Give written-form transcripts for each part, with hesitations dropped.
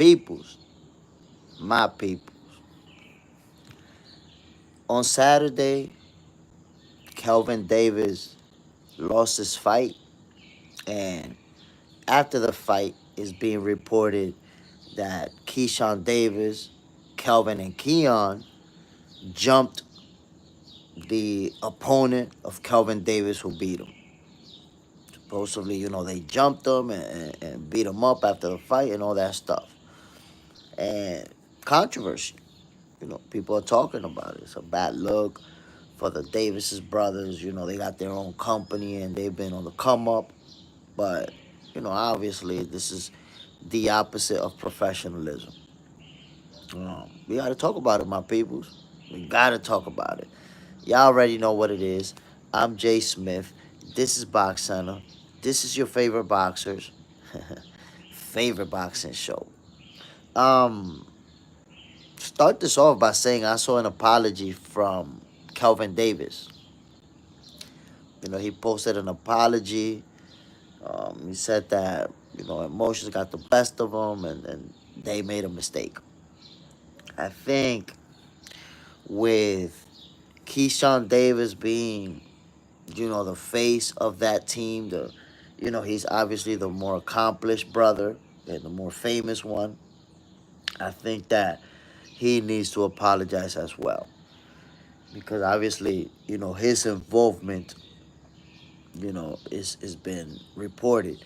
Peoples, my people. On Saturday, Kelvin Davis lost his fight, and after the fight, it's being reported that Keyshawn Davis, Kelvin, and Keon jumped the opponent of Kelvin Davis who beat him. Supposedly, they jumped him and beat him up after the fight and all that stuff. And controversy. People are talking about it. It's a bad look for the Davis's brothers. They got their own company and they've been on the come up. But, obviously, this is the opposite of professionalism. We got to talk about it, my peoples. We got to talk about it. Y'all already know what it is. I'm Jay Smith. This is Box Center. This is your favorite boxers. Favorite boxing show. Um, Start this off by saying I saw an apology from Kelvin Davis. He posted an apology. He said that, emotions got the best of him and they made a mistake. I think with Keyshawn Davis being, the face of that team, he's obviously the more accomplished brother and the more famous one. I think that he needs to apologize as well. Because obviously, his involvement, is been reported.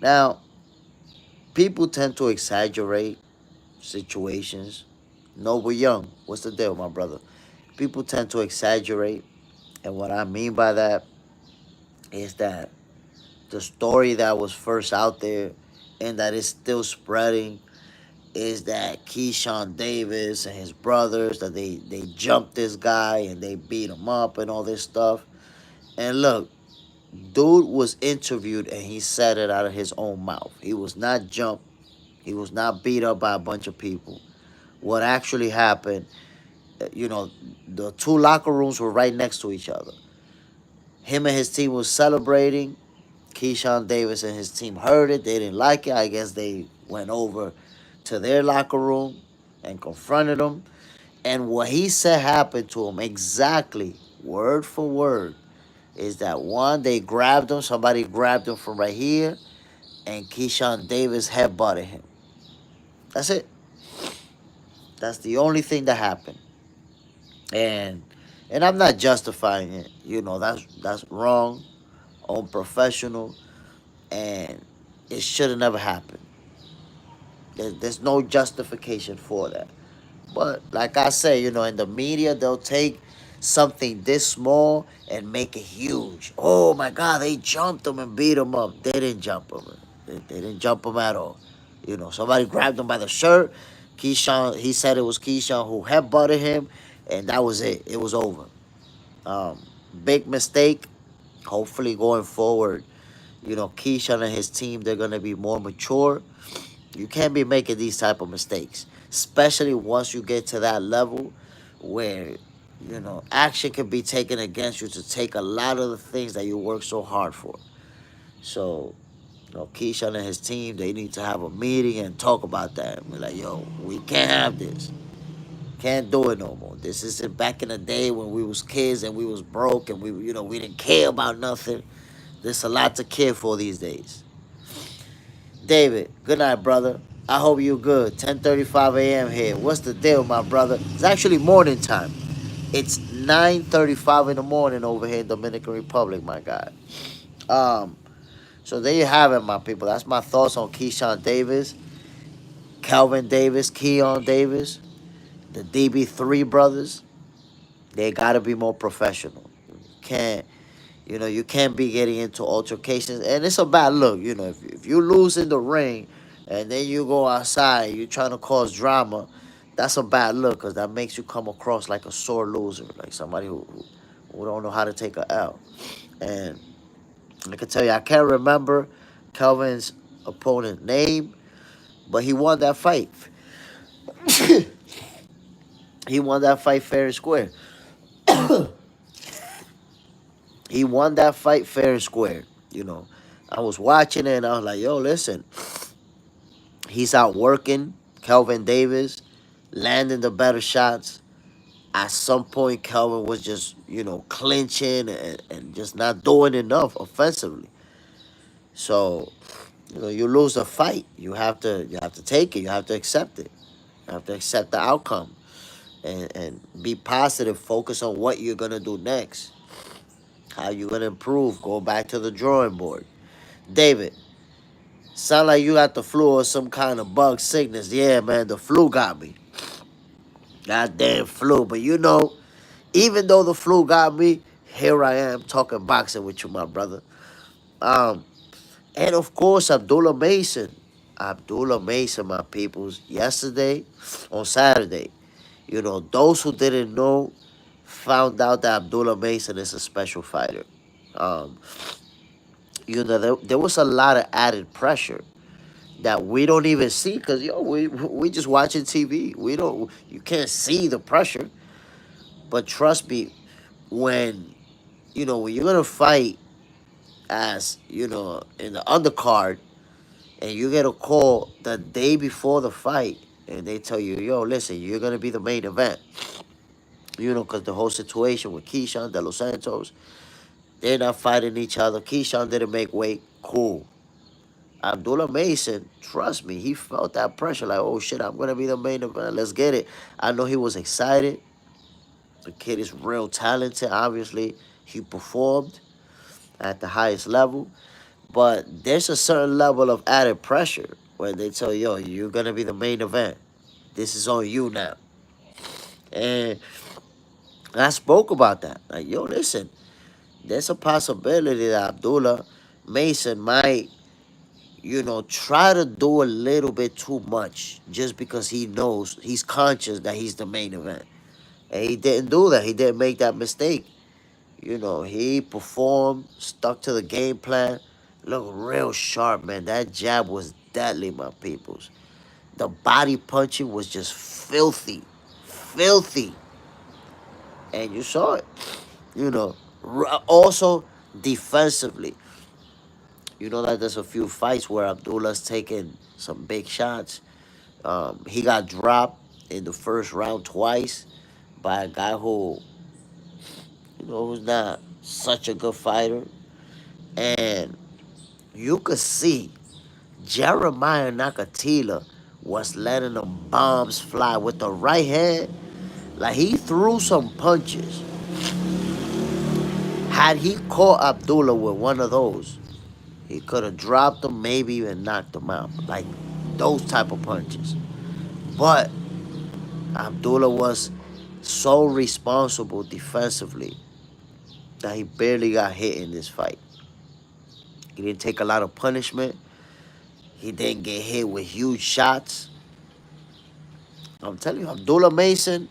Now, people tend to exaggerate situations. No, we're young. What's the deal, my brother? People tend to exaggerate. And what I mean by that is that the story that was first out there and that is still spreading is that Keyshawn Davis and his brothers, that they jumped this guy and they beat him up and all this stuff. And look, dude was interviewed and he said it out of his own mouth. He was not jumped. He was not beat up by a bunch of people. What actually happened, the two locker rooms were right next to each other. Him and his team was celebrating. Keyshawn Davis and his team heard it. They didn't like it. I guess they went over to their locker room and confronted him. And what he said happened to him exactly, word for word, is that one, they grabbed him. Somebody grabbed him from right here. And Keyshawn Davis headbutted him. That's it. That's the only thing that happened. And I'm not justifying it. That's wrong, unprofessional, and it should have never happened. There's no justification for that. But like I say, in the media, they'll take something this small and make it huge. Oh my God, they jumped him and beat him up. They didn't jump him. They didn't jump him at all. Somebody grabbed him by the shirt. Keyshawn, he said it was Keyshawn who headbutted him, and that was it. It was over. Um, Big mistake. Hopefully going forward, Keyshawn and his team, they're gonna be more mature. You can't be making these type of mistakes, especially once you get to that level where action can be taken against you to take a lot of the things that you work so hard for. So, Keyshawn and his team, they need to have a meeting and talk about that. And be like, yo, we can't have this. Can't do it no more. This isn't back in the day when we was kids and we was broke and we didn't care about nothing. There's a lot to care for these days. David, good night, brother. I hope you good. 10:35 a.m. here. What's the deal, my brother? It's actually morning time. It's 9:35 in the morning over here in Dominican Republic, my guy. Um, so there you have it, my people. That's my thoughts on Keyshawn Davis, Kelvin Davis, Keon Davis, the DB3 brothers. They gotta be more professional. Can't you can't be getting into altercations, and it's a bad look. If you lose in the ring, and then you go outside, you trying to cause drama, that's a bad look because that makes you come across like a sore loser, like somebody who don't know how to take a L. And I can tell you, I can't remember Kelvin's opponent name, but he won that fight. He won that fight fair and square. He won that fight fair and square. I was watching it and I was like, yo, listen, he's out working Kelvin Davis landing the better shots. At some point, Kelvin was just, clinching and just not doing enough offensively. So, you lose a fight. You have to take it. You have to accept it. You have to accept the outcome and be positive. Focus on what you're gonna do next. How you gonna improve? Go back to the drawing board. David, sound like you got the flu or some kind of bug sickness. Yeah, man, the flu got me. Goddamn flu. But even though the flu got me, here I am talking boxing with you, my brother. Um, and of course, Abdullah Mason. Abdullah Mason, my peoples, yesterday on Saturday. Those who didn't know found out that Abdullah Mason is a special fighter. Um, there was a lot of added pressure that we don't even see because we just watching TV. You can't see the pressure, but trust me, when when you're gonna fight as in the undercard and you get a call the day before the fight and they tell you, yo, listen, you're gonna be the main event. Because the whole situation with Keyshawn De Los Santos, they're not fighting each other. Keyshawn didn't make weight. Cool. Abdullah Mason, trust me, he felt that pressure. Like, oh shit, I'm gonna be the main event. Let's get it. I know he was excited. The kid is real talented. Obviously, he performed at the highest level. But there's a certain level of added pressure when they tell you, yo, you're gonna be the main event. This is on you now. And I spoke about that. Like, yo, listen, there's a possibility that Abdullah Mason might, try to do a little bit too much just because he knows, he's conscious that he's the main event. And he didn't do that. He didn't make that mistake. He performed, stuck to the game plan, looked real sharp, man. That jab was deadly, my peoples. The body punching was just filthy. Filthy. And you saw it. Also defensively. That there's a few fights where Abdullah's taken some big shots. He got dropped in the first round twice by a guy who, who's not such a good fighter. And you could see Jeremiah Nakatila was letting the bombs fly with the right hand. Like, he threw some punches. Had he caught Abdullah with one of those, he could have dropped him, maybe even knocked him out. Like, those type of punches. But Abdullah was so responsible defensively that he barely got hit in this fight. He didn't take a lot of punishment. He didn't get hit with huge shots. I'm telling you, Abdullah Mason,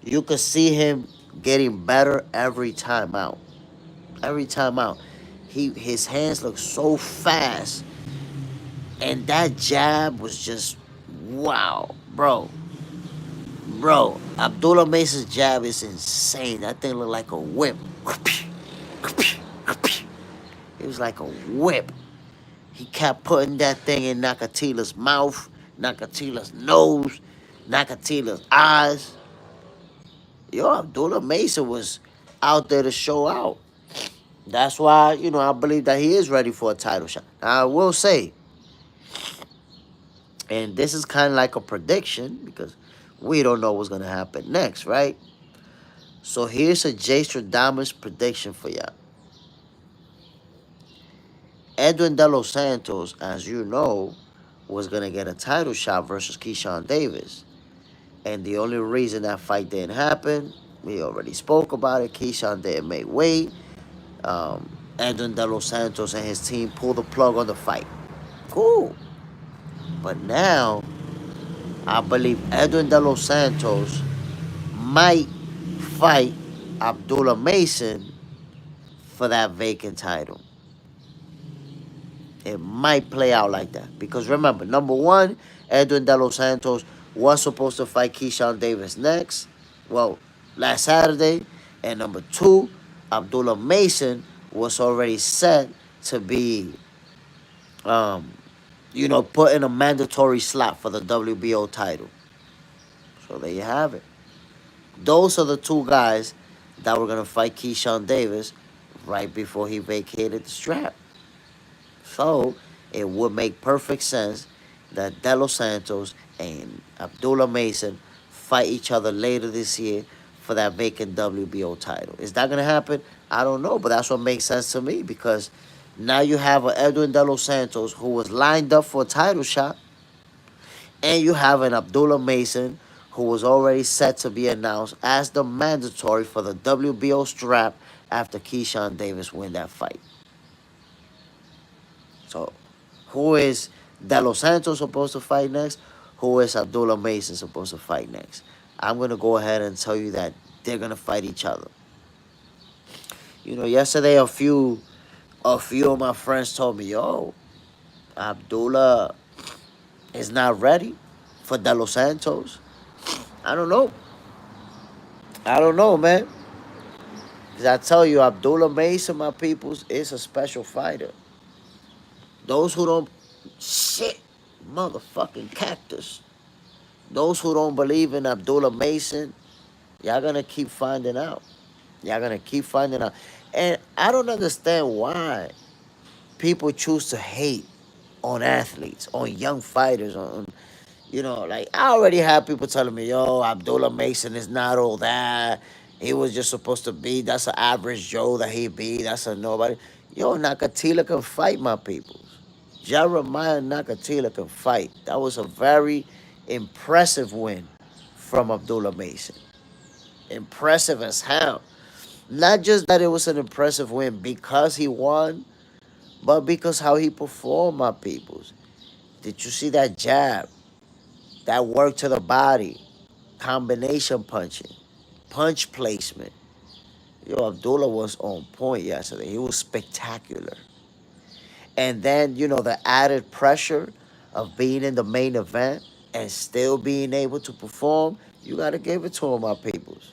you could see him getting better every time out. Every time out. His hands look so fast. And that jab was just wow, bro. Bro, Abdullah Mason's jab is insane. That thing looked like a whip. It was like a whip. He kept putting that thing in Nakatila's mouth, Nakatila's nose, Nakatila's eyes. Yo, Abdullah Mason was out there to show out. That's why, I believe that he is ready for a title shot. Now, I will say, and this is kind of like a prediction because we don't know what's going to happen next, right? So here's a J Stradamus prediction for y'all. Edwin De Los Santos, as you know, was going to get a title shot versus Keyshawn Davis. And the only reason that fight didn't happen, we already spoke about it. Keyshawn didn't make weight. Edwin De Los Santos and his team pulled the plug on the fight. Cool. But now, I believe Edwin De Los Santos might fight Abdullah Mason for that vacant title. It might play out like that. Because remember, number one, Edwin De Los Santos was supposed to fight Keyshawn Davis next. Well, last Saturday. And number two, Abdullah Mason was already set to be, put in a mandatory slot for the WBO title. So there you have it. Those are the two guys that were gonna fight Keyshawn Davis right before he vacated the strap. So it would make perfect sense that De Los Santos and Abdullah Mason fight each other later this year for that vacant WBO title. Is that gonna happen? I don't know, but that's what makes sense to me because now you have a Edwin De Los Santos who was lined up for a title shot, and you have an Abdullah Mason who was already set to be announced as the mandatory for the WBO strap after Keyshawn Davis win that fight. So, who is De Los Santos supposed to fight next? Who is Abdullah Mason supposed to fight next? I'm gonna go ahead and tell you that they're gonna fight each other. Yesterday a few of my friends told me, "Yo, Abdullah is not ready for De Los Santos." I don't know. I don't know, man. Cause I tell you, Abdullah Mason, my peoples, is a special fighter. Those who don't shit, motherfucking cactus. Those who don't believe in Abdullah Mason, y'all gonna keep finding out. Y'all gonna keep finding out. And I don't understand why people choose to hate on athletes, on young fighters, like I already have people telling me, yo, Abdullah Mason is not all that. He was just supposed to be, that's an average Joe that he be, that's a nobody. Yo, Nakatila can fight, my people. Jeremiah Nakatila can fight. That was a very impressive win from Abdullah Mason. Impressive as hell. Not just that it was an impressive win because he won, but because how he performed, my peoples. Did you see that jab? That work to the body, combination punching, punch placement. Yo, Abdullah was on point yesterday. He was spectacular. And then, the added pressure of being in the main event and still being able to perform, you got to give it to him, my peoples.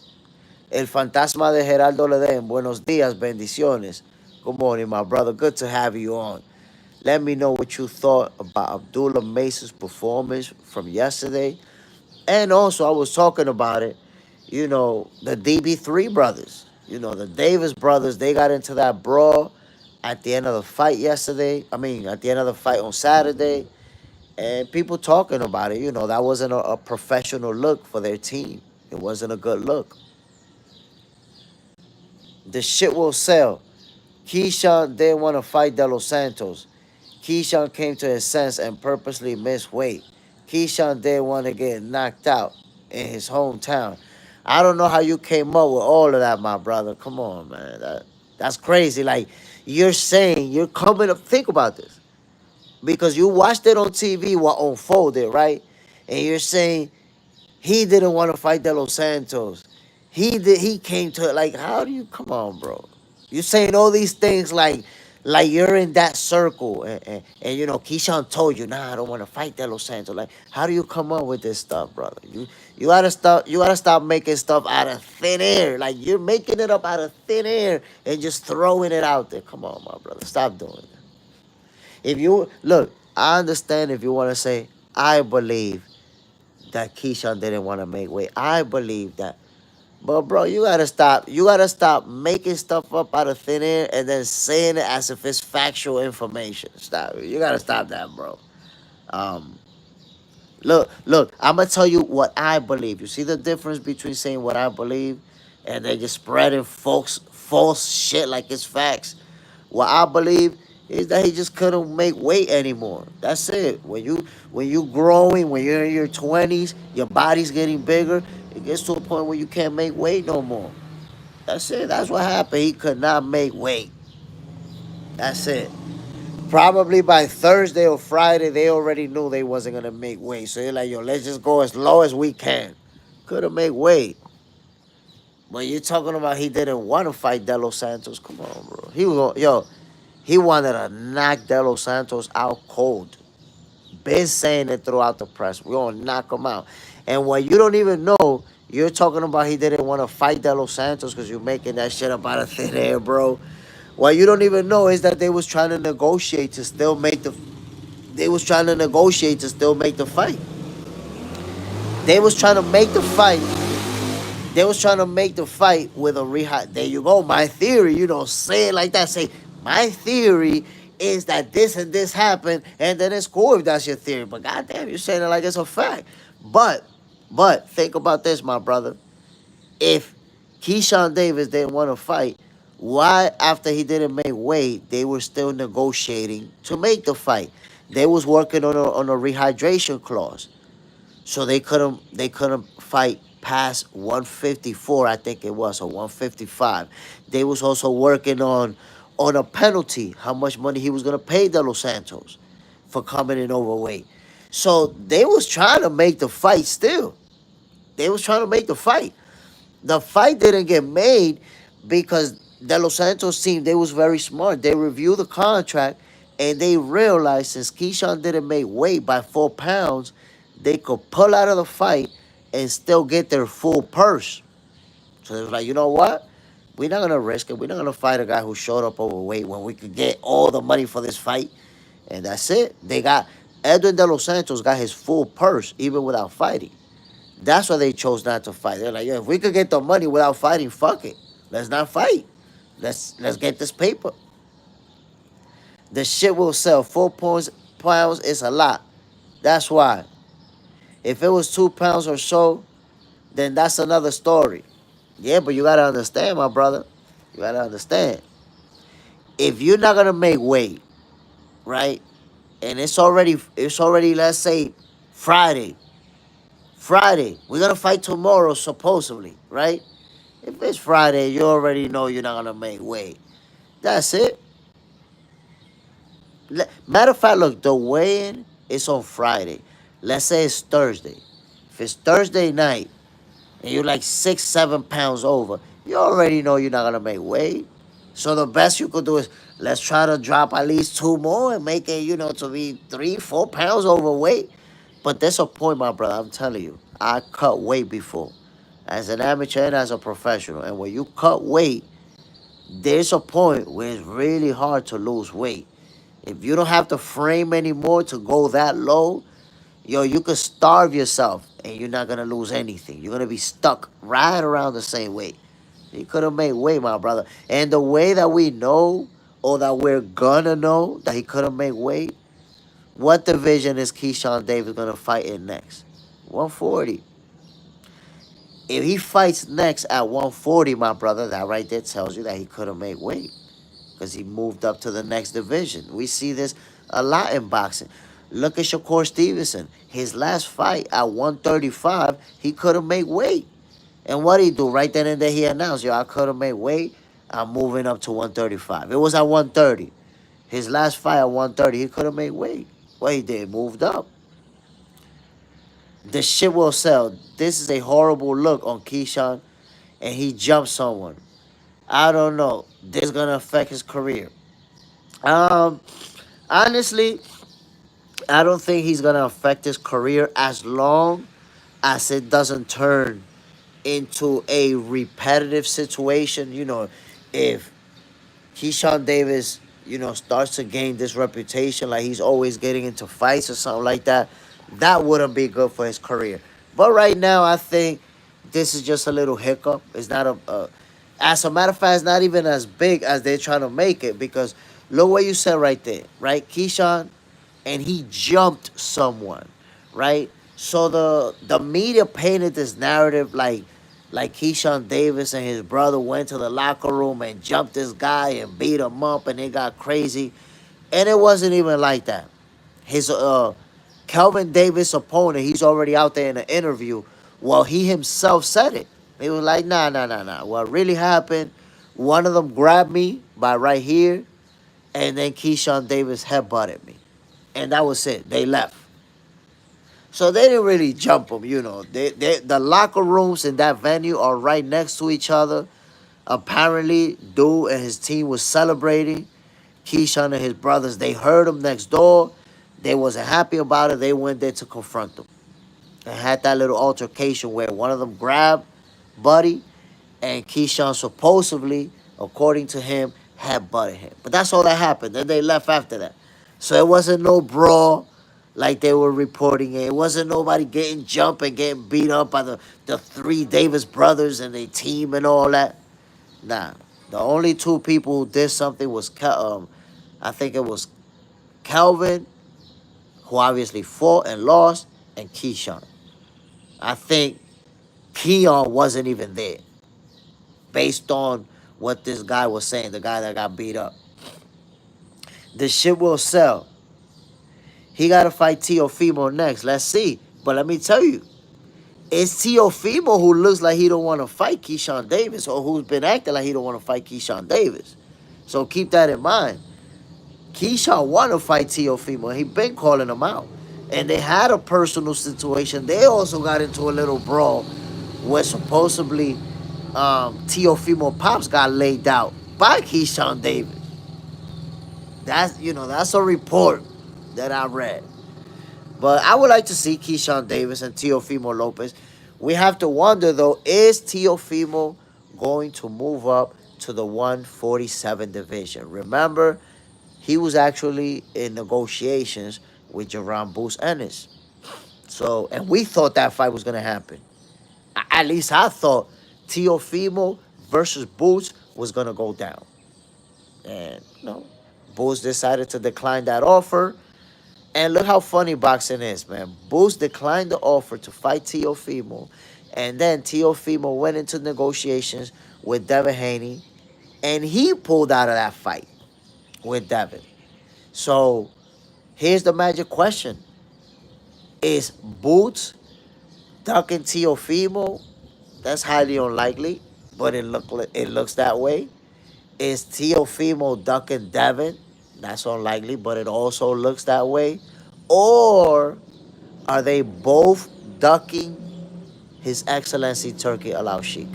El fantasma de Geraldo Leden, buenos días, bendiciones. Good morning, my brother. Good to have you on. Let me know what you thought about Abdullah Mason's performance from yesterday. And also, I was talking about it, the DB3 brothers, the Davis brothers, they got into that brawl at the end of the fight yesterday. I mean, at the end of the fight on Saturday. And people talking about it, that wasn't a professional look for their team. It wasn't a good look. The shit will sell. Keyshawn didn't want to fight De Los Santos. Keyshawn came to his sense and purposely missed weight. Keyshawn didn't want to get knocked out in his hometown. I don't know how you came up with all of that, my brother. Come on, man. That's crazy. Like, you're coming up. Think about this. Because you watched it on TV what unfolded, right? And you're saying he didn't want to fight De Los Santos. He came to it. Like, how do you, come on, bro? You're saying all these things like you're in that circle. And Keyshawn told you, nah, I don't want to fight De Los Santos. Like, how do you come up with this stuff, brother? You gotta stop making stuff out of thin air. Like, you're making it up out of thin air and just throwing it out there. Come on, my brother. Stop doing it. If you look, I understand if you want to say, I believe that Keyshawn didn't want to make weight. I believe that. But bro, you gotta stop. You gotta stop making stuff up out of thin air and then saying it as if it's factual information. Stop. You gotta stop that, bro. Um, look. I'm gonna tell you what I believe. You see the difference between saying what I believe and then just spreading false shit like it's facts. What I believe is that he just couldn't make weight anymore. That's it. When you growing, when you're in your 20s, your body's getting bigger. It gets to a point where you can't make weight no more. That's it. That's what happened. He could not make weight. That's it. Probably by Thursday or Friday, they already knew they wasn't gonna make weight. So they're like, yo, let's just go as low as we can. Couldn't make weight. But you're talking about he didn't want to fight De Los Santos. Come on, bro. He wanted to knock De Los Santos out cold. Been saying it throughout the press. We're going to knock him out. And what you don't even know, you're talking about he didn't want to fight De Los Santos because you're making that shit up out of thin air, bro. What you don't even know is that they was trying to negotiate to still make They was trying to negotiate to still make the fight. They was trying to make the fight. They was trying to make the fight with a rehab. There you go. My theory, say it like that. Say, my theory is that this and this happened, and then it's cool if that's your theory. But goddamn, you're saying it like it's a fact. But think about this, my brother. If Keyshawn Davis didn't want to fight, why after he didn't make weight, they were still negotiating to make the fight? They was working on a rehydration clause. So they couldn't fight past 154, I think it was, or 155. They was also working on a penalty, how much money he was gonna pay De Los Santos for coming in overweight. So they was trying to make the fight still. They was trying to make the fight. The fight didn't get made because De Los Santos team, they was very smart. They reviewed the contract and they realized since Keyshawn didn't make weight by 4 pounds, they could pull out of the fight and still get their full purse. So they was like, you know what? We're not gonna risk it. We're not gonna fight a guy who showed up overweight when we could get all the money for this fight. And that's it. They got Edwin De Los Santos got his full purse even without fighting. That's why they chose not to fight. They're like, yo, if we could get the money without fighting, fuck it. Let's not fight. Let's get this paper. The shit will sell. 4 pounds is a lot. That's why. If it was 2 pounds or so, then that's another story. Yeah, but you gotta understand, my brother. You gotta understand. If you're not gonna make weight, right? And it's already, let's say, Friday. Friday. We're gonna fight tomorrow, supposedly, right? If it's Friday, you already know you're not gonna make weight. That's it. Matter of fact, look, the weigh-in is on Friday. Let's say it's Thursday. If it's Thursday night and you're like 6, 7 pounds over, you already know you're not gonna make weight. So the best you could do is let's try to drop at least 2 more and make it, to be 3, 4 pounds overweight. But there's a point, my brother. I'm telling you, I cut weight before, as an amateur and as a professional. And when you cut weight, there's a point where it's really hard to lose weight. If you don't have the frame anymore to go that low, you could starve yourself and you're not gonna lose anything. You're gonna be stuck right around the same weight. You could have made weight, my brother. And the way that we know, or that we're gonna know that he could have made weight, what division is Keyshawn Davis gonna fight in next? 140. If he fights next at 140, my brother, that right there tells you that he could have made weight, because he moved up to the next division. We see this a lot in boxing. Look at Shakur Stevenson. His last fight at 135, he could have made weight. And what did he do? Right then and there, he announced, yo, I could have made weight. I'm moving up to 135. It was at 130. His last fight at 130, he could have made weight. What he did, moved up. The shit will sell. This is a horrible look on Keyshawn, and he jumped someone. I don't know. This is gonna affect his career. Honestly, I don't think he's gonna affect his career as long as it doesn't turn into a repetitive situation. If Keyshawn Davis, starts to gain this reputation like he's always getting into fights or something like that, that wouldn't be good for his career. But right now, I think this is just a little hiccup. It's not as a matter of fact, it's not even as big as they're trying to make it, because look what you said right there, right? Keyshawn, and he jumped someone, right? So the media painted this narrative like Keyshawn Davis and his brother went to the locker room and jumped this guy and beat him up and it got crazy. And it wasn't even like that. His Kelvin Davis opponent, he's already out there in an interview. Well, he himself said it. He was like, nah. What really happened, one of them grabbed me by right here, and then Keyshawn Davis headbutted me. And that was it. They left. So they didn't really jump him, the locker rooms in that venue are right next to each other. Apparently, dude and his team was celebrating. Keyshawn and his brothers, they heard him next door. They wasn't happy about it. They went there to confront him. And had that little altercation where one of them grabbed Buddy, and Keyshawn supposedly, according to him, had butted him. But that's all that happened. Then they left after that. So it wasn't no brawl like they were reporting it. It wasn't nobody getting jumped and getting beat up by the three Davis brothers and their team and all that. Nah. The only two people who did something was I think it was Kelvin, who obviously fought and lost, and Keyshawn. I think Keon wasn't even there, based on what this guy was saying, the guy that got beat up. The shit will sell. He got to fight Teofimo next. Let's see. But let me tell you, it's Teofimo who looks like he don't want to fight Keyshawn Davis, or who's been acting like he don't want to fight Keyshawn Davis. So keep that in mind. Keyshawn want to fight Teofimo. He been calling him out. And they had a personal situation. They also got into a little brawl where supposedly Teofimo Pops got laid out by Keyshawn Davis. That's a report that I read. But I would like to see Keyshawn Davis and Teofimo Lopez. We have to wonder, though, is Teofimo going to move up to the 147 division? Remember, he was actually in negotiations with Jerron Boots Ennis. So, and we thought that fight was going to happen. At least I thought Teofimo versus Boots was going to go down. And, Boots decided to decline that offer. And look how funny boxing is, man. Boots declined the offer to fight Teofimo. And then Teofimo went into negotiations with Devin Haney. And he pulled out of that fight with Devin. So here's the magic question. Is Boots ducking Teofimo? That's highly unlikely, but it looks that way. Is Teofimo ducking Devin? That's unlikely, but it also looks that way. Or are they both ducking His Excellency Turkey Al-Sheikh?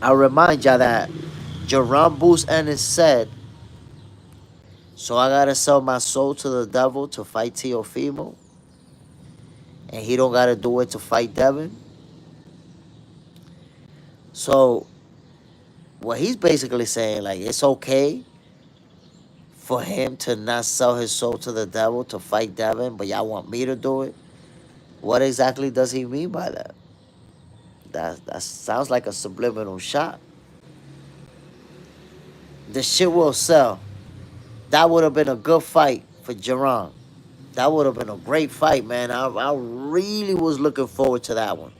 I'll remind y'all that Jerron Boots Ennis said, so I gotta sell my soul to the devil to fight Teofimo, and he don't gotta do it to fight Devin. So what he's basically saying, like, it's okay for him to not sell his soul to the devil to fight Devin, but y'all want me to do it? What exactly does he mean by that? That sounds like a subliminal shot. The shit will sell. That would have been a good fight for Jerron. That would have been a great fight, man. I really was looking forward to that one.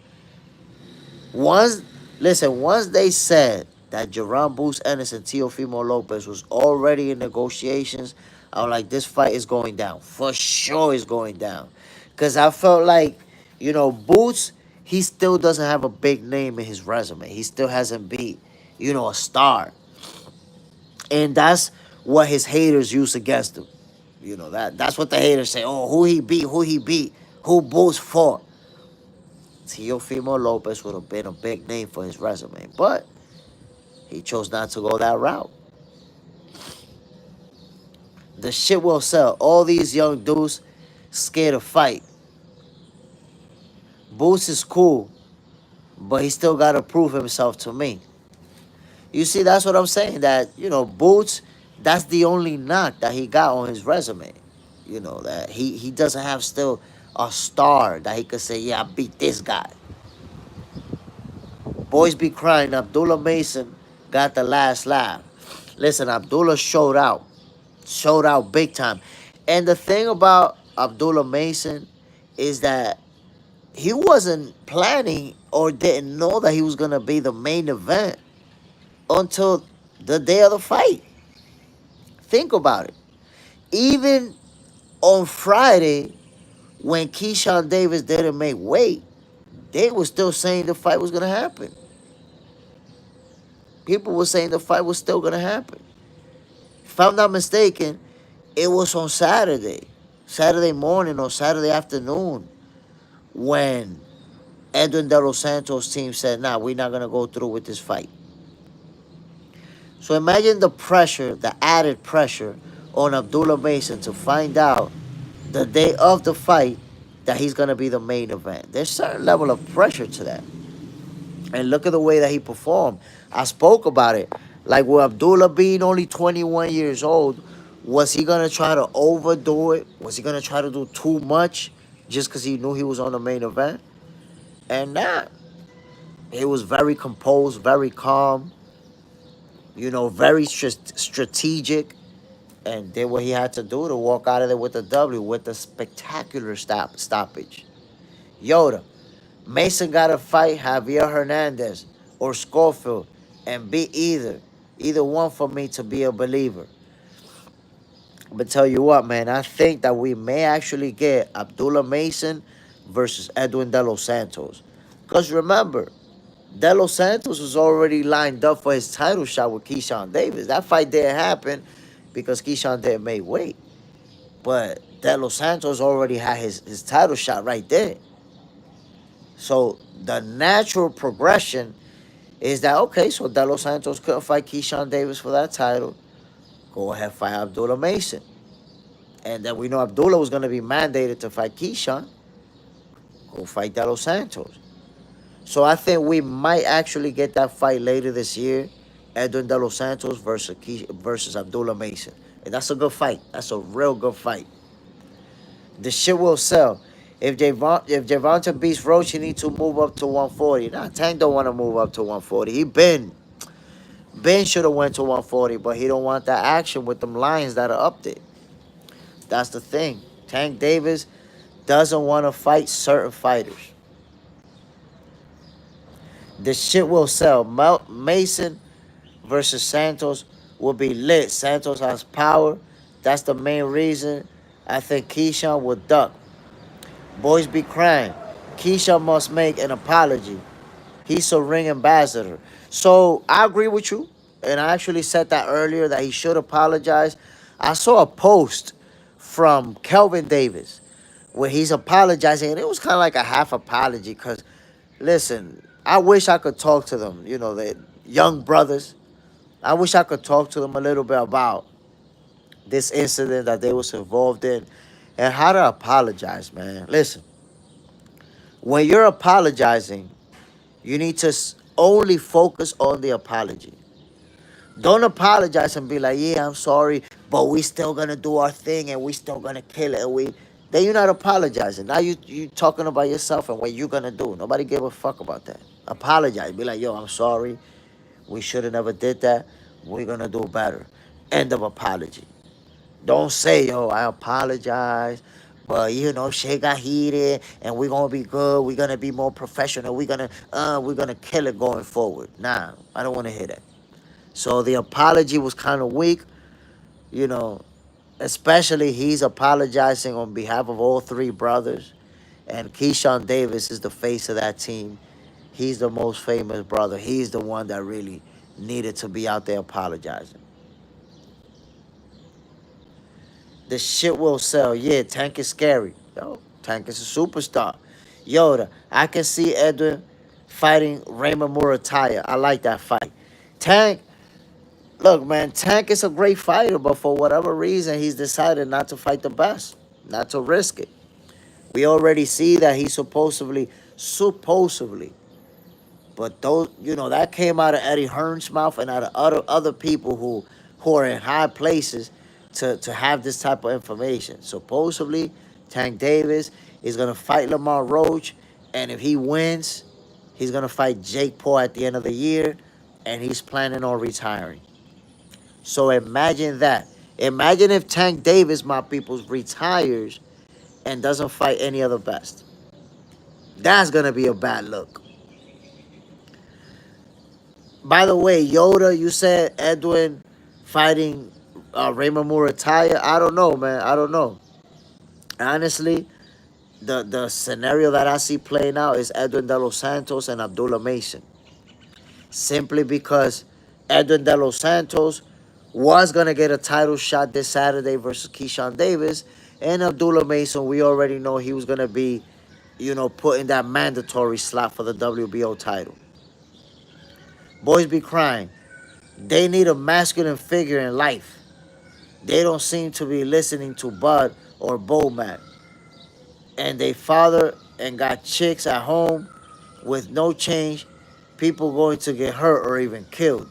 Once they said that Jerron Boots Ennis and Teofimo Lopez was already in negotiations, I was like, this fight is going down. For sure it's going down. Because I felt like, Boots, he still doesn't have a big name in his resume. He still hasn't beat, a star. And that's what his haters use against him. That's what the haters say. Oh, who he beat, who Boots fought. Teofimo Lopez would have been a big name for his resume. But he chose not to go that route. The shit will sell. All these young dudes scared to fight. Boots is cool, but he still got to prove himself to me. You see, that's what I'm saying. That, Boots, that's the only knock that he got on his resume. That he doesn't have still a star that he could say, yeah, I beat this guy. Boys be crying. Abdullah Mason got the last laugh. Listen, Abdullah showed out big time. And the thing about Abdullah Mason is that he wasn't planning or didn't know that he was going to be the main event until the day of the fight. Think about it. Even on Friday, when Keyshawn Davis didn't make weight, they were still saying the fight was going to happen. People were saying the fight was still going to happen. If I'm not mistaken, it was on Saturday morning or Saturday afternoon, when Edwin De Los Santos' team said, nah, we're not going to go through with this fight. So imagine the pressure, the added pressure on Abdullah Mason to find out the day of the fight that he's going to be the main event. There's a certain level of pressure to that. And look at the way that he performed. I spoke about it. Like, with Abdullah being only 21 years old, Was he gonna try to overdo it? Was he gonna try to do too much just because he knew he was on the main event? And that he was very composed, very calm, very strategic, and did what he had to do to walk out of there with the W with a spectacular stoppage. Yoda, Mason got to fight Javier Hernandez or Schofield and beat either one for me to be a believer. But tell you what, man, I think that we may actually get Abdullah Mason versus Edwin De Los Santos. Because remember, De Los Santos was already lined up for his title shot with Keyshawn Davis. That fight didn't happen because Keyshawn didn't make weight. But De Los Santos already had his title shot right there. So the natural progression is that, okay, so De Los Santos couldn't fight Keyshawn Davis for that title. Go ahead, fight Abdullah Mason. And then we know Abdullah was going to be mandated to fight Keyshawn. Go fight De Los Santos. So I think we might actually get that fight later this year. Edwin De Los Santos versus Abdullah Mason. And that's a good fight. That's a real good fight. The shit will sell. If Gervonta beats Roach, he needs to move up to 140. Nah, Tank don't want to move up to 140. Ben should have went to 140, but he don't want that action with them lions that are up there. That's the thing. Tank Davis doesn't want to fight certain fighters. The shit will sell. Mason versus Santos will be lit. Santos has power. That's the main reason I think Keyshawn will duck. Boys be crying. Keyshawn must make an apology. He's a ring ambassador. So I agree with you. And I actually said that earlier that he should apologize. I saw a post from Kelvin Davis where he's apologizing. And it was kind of like a half apology because, listen, I wish I could talk to them, the young brothers. I wish I could talk to them a little bit about this incident that they was involved in and how to apologize, man. Listen, when you're apologizing, you need to only focus on the apology. Don't apologize and be like, yeah, I'm sorry, but we still gonna do our thing and we still gonna kill it. Then you're not apologizing. Now you talking about yourself and what you gonna do. Nobody give a fuck about that. Apologize. Be like, yo, I'm sorry. We should have never did that. We're gonna do better. End of apology. Don't say, yo, I apologize, but shit got heated and we're gonna be good. We're gonna be more professional. We're gonna kill it going forward. Nah, I don't wanna hear that. So the apology was kind of weak, you know, especially he's apologizing on behalf of all three brothers. And Keyshawn Davis is the face of that team. He's the most famous brother. He's the one that really needed to be out there apologizing. The shit will sell. Yeah, Tank is scary. Yo, Tank is a superstar. Yoda, I can see Edwin fighting Raymond Murataya. I like that fight. Tank, look, man, Tank is a great fighter, but for whatever reason, he's decided not to fight the best, not to risk it. We already see that he's supposedly, but those, that came out of Eddie Hearn's mouth and out of other people who are in high places to have this type of information. Supposedly, Tank Davis is gonna fight Lamar Roach, and if he wins, he's gonna fight Jake Paul at the end of the year, and he's planning on retiring. So imagine that. Imagine if Tank Davis, my peoples, retires and doesn't fight any other best. That's gonna be a bad look. By the way, Yoda, you said Edwin fighting Raymond Murataya. I don't know, man. I don't know. Honestly, the scenario that I see playing out is Edwin De Los Santos and Abdullah Mason. Simply because Edwin De Los Santos was going to get a title shot this Saturday versus Keyshawn Davis. And Abdullah Mason, we already know he was going to be, put in that mandatory slot for the WBO title. Boys be crying. They need a masculine figure in life. They don't seem to be listening to Bud or Bowman. And they father and got chicks at home with no change, people going to get hurt or even killed.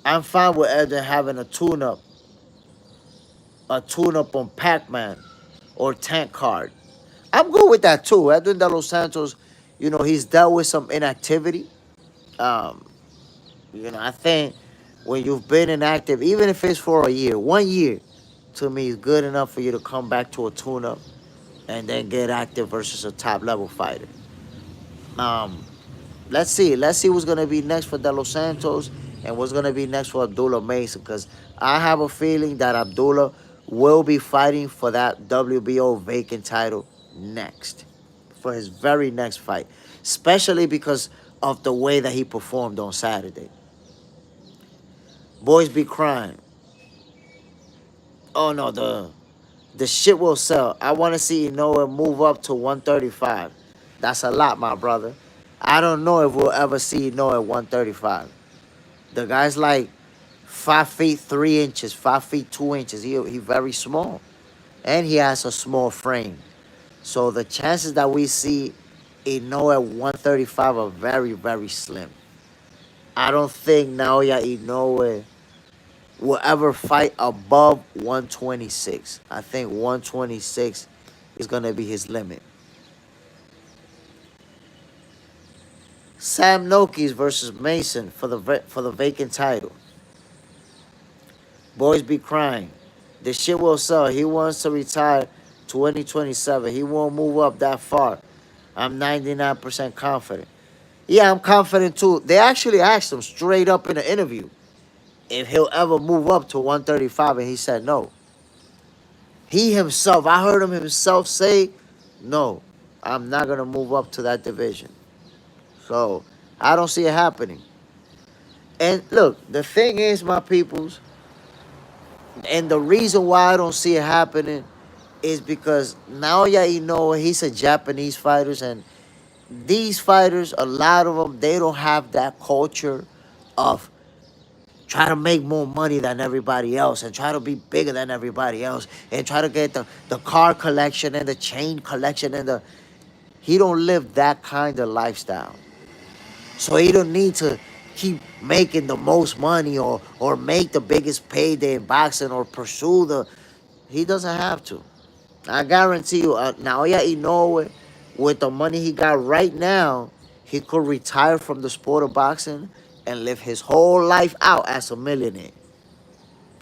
I'm fine with Edwin having a tune-up a tune-up on Pac-Man or Tank Card. I'm good with that too. Edwin De Los Santos, he's dealt with some inactivity. Um, I think when you've been inactive, even if it's for a year, 1 year, to me is good enough for you to come back to a tune-up and then get active versus a top-level fighter. Um, let's see. Let's see what's gonna be next for De Los Santos and what's gonna be next for Abdullah Mason. Because I have a feeling that Abdullah will be fighting for that WBO vacant title next, for his very next fight, especially because of the way that he performed on Saturday. Boys be crying. Oh no, the shit will sell. I want to see Inoue move up to 135. That's a lot, my brother. I don't know if we'll ever see Inoue at 135. The guy's like 5 feet 3 inches, 5 feet 2 inches. He very small, and he has a small frame. So the chances that we see Inoue at 135 are very, very slim. I don't think Naoya Inoue will ever fight above 126. I think 126 is gonna be his limit. Sam Nokis versus Mason for the vacant title. Boys be crying. The shit will sell. He wants to retire 2027. He won't move up that far. I'm 99% confident. Yeah, I'm confident too. They actually asked him straight up in an interview if he'll ever move up to 135, and he said no. He himself, I heard him himself say, no, I'm not going to move up to that division. So I don't see it happening. And look, the thing is, my peoples, and the reason why I don't see it happening is because Naoya Inoue, he's a Japanese fighter, and these fighters, a lot of them, they don't have that culture of try to make more money than everybody else and try to be bigger than everybody else and try to get the car collection and the chain collection and he don't live that kind of lifestyle. So he don't need to keep making the most money or make the biggest payday in boxing or pursue he doesn't have to. I guarantee you, Naoya Inoue, with the money he got right now, he could retire from the sport of boxing and live his whole life out as a millionaire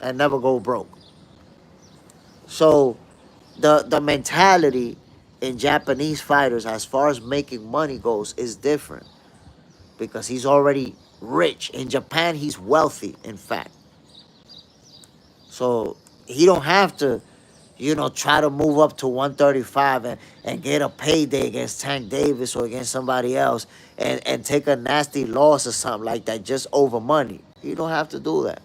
and never go broke. So the mentality in Japanese fighters as far as making money goes is different because he's already rich. In Japan, he's wealthy, in fact. So he don't have to, try to move up to 135 and get a payday against Tank Davis or against somebody else and take a nasty loss or something like that just over money. You don't have to do that.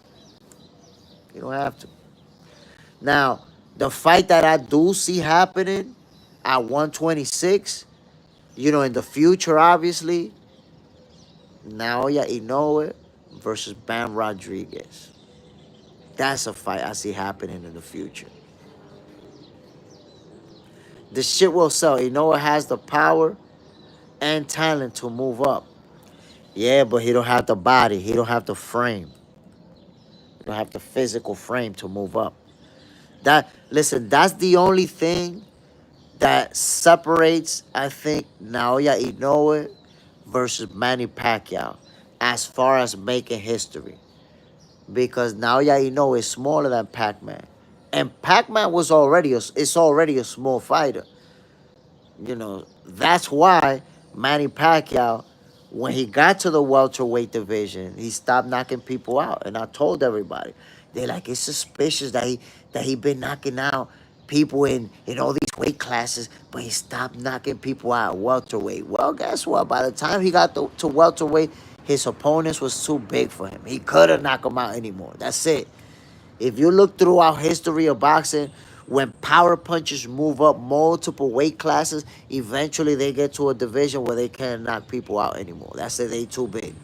You don't have to. Now, the fight that I do see happening at 126, in the future, obviously, Naoya Inoue versus Bam Rodriguez. That's a fight I see happening in the future. The shit will sell. Inoue has the power and talent to move up. Yeah, but he don't have the body. He don't have the frame. He don't have the physical frame to move up. Listen, that's the only thing that separates, I think, Naoya Inoue versus Manny Pacquiao as far as making history. Because Naoya Inoue is smaller than Pac-Man. And Pac-Man is already a small fighter. That's why Manny Pacquiao, when he got to the welterweight division, he stopped knocking people out. And I told everybody, they're like, it's suspicious that he been knocking out people in all these weight classes, but he stopped knocking people out at welterweight. Well, guess what? By the time he got to welterweight, his opponents was too big for him. He couldn't knock them out anymore. That's it. If you look throughout history of boxing, when power punchers move up multiple weight classes, eventually they get to a division where they can't knock people out anymore. That's it. They too big.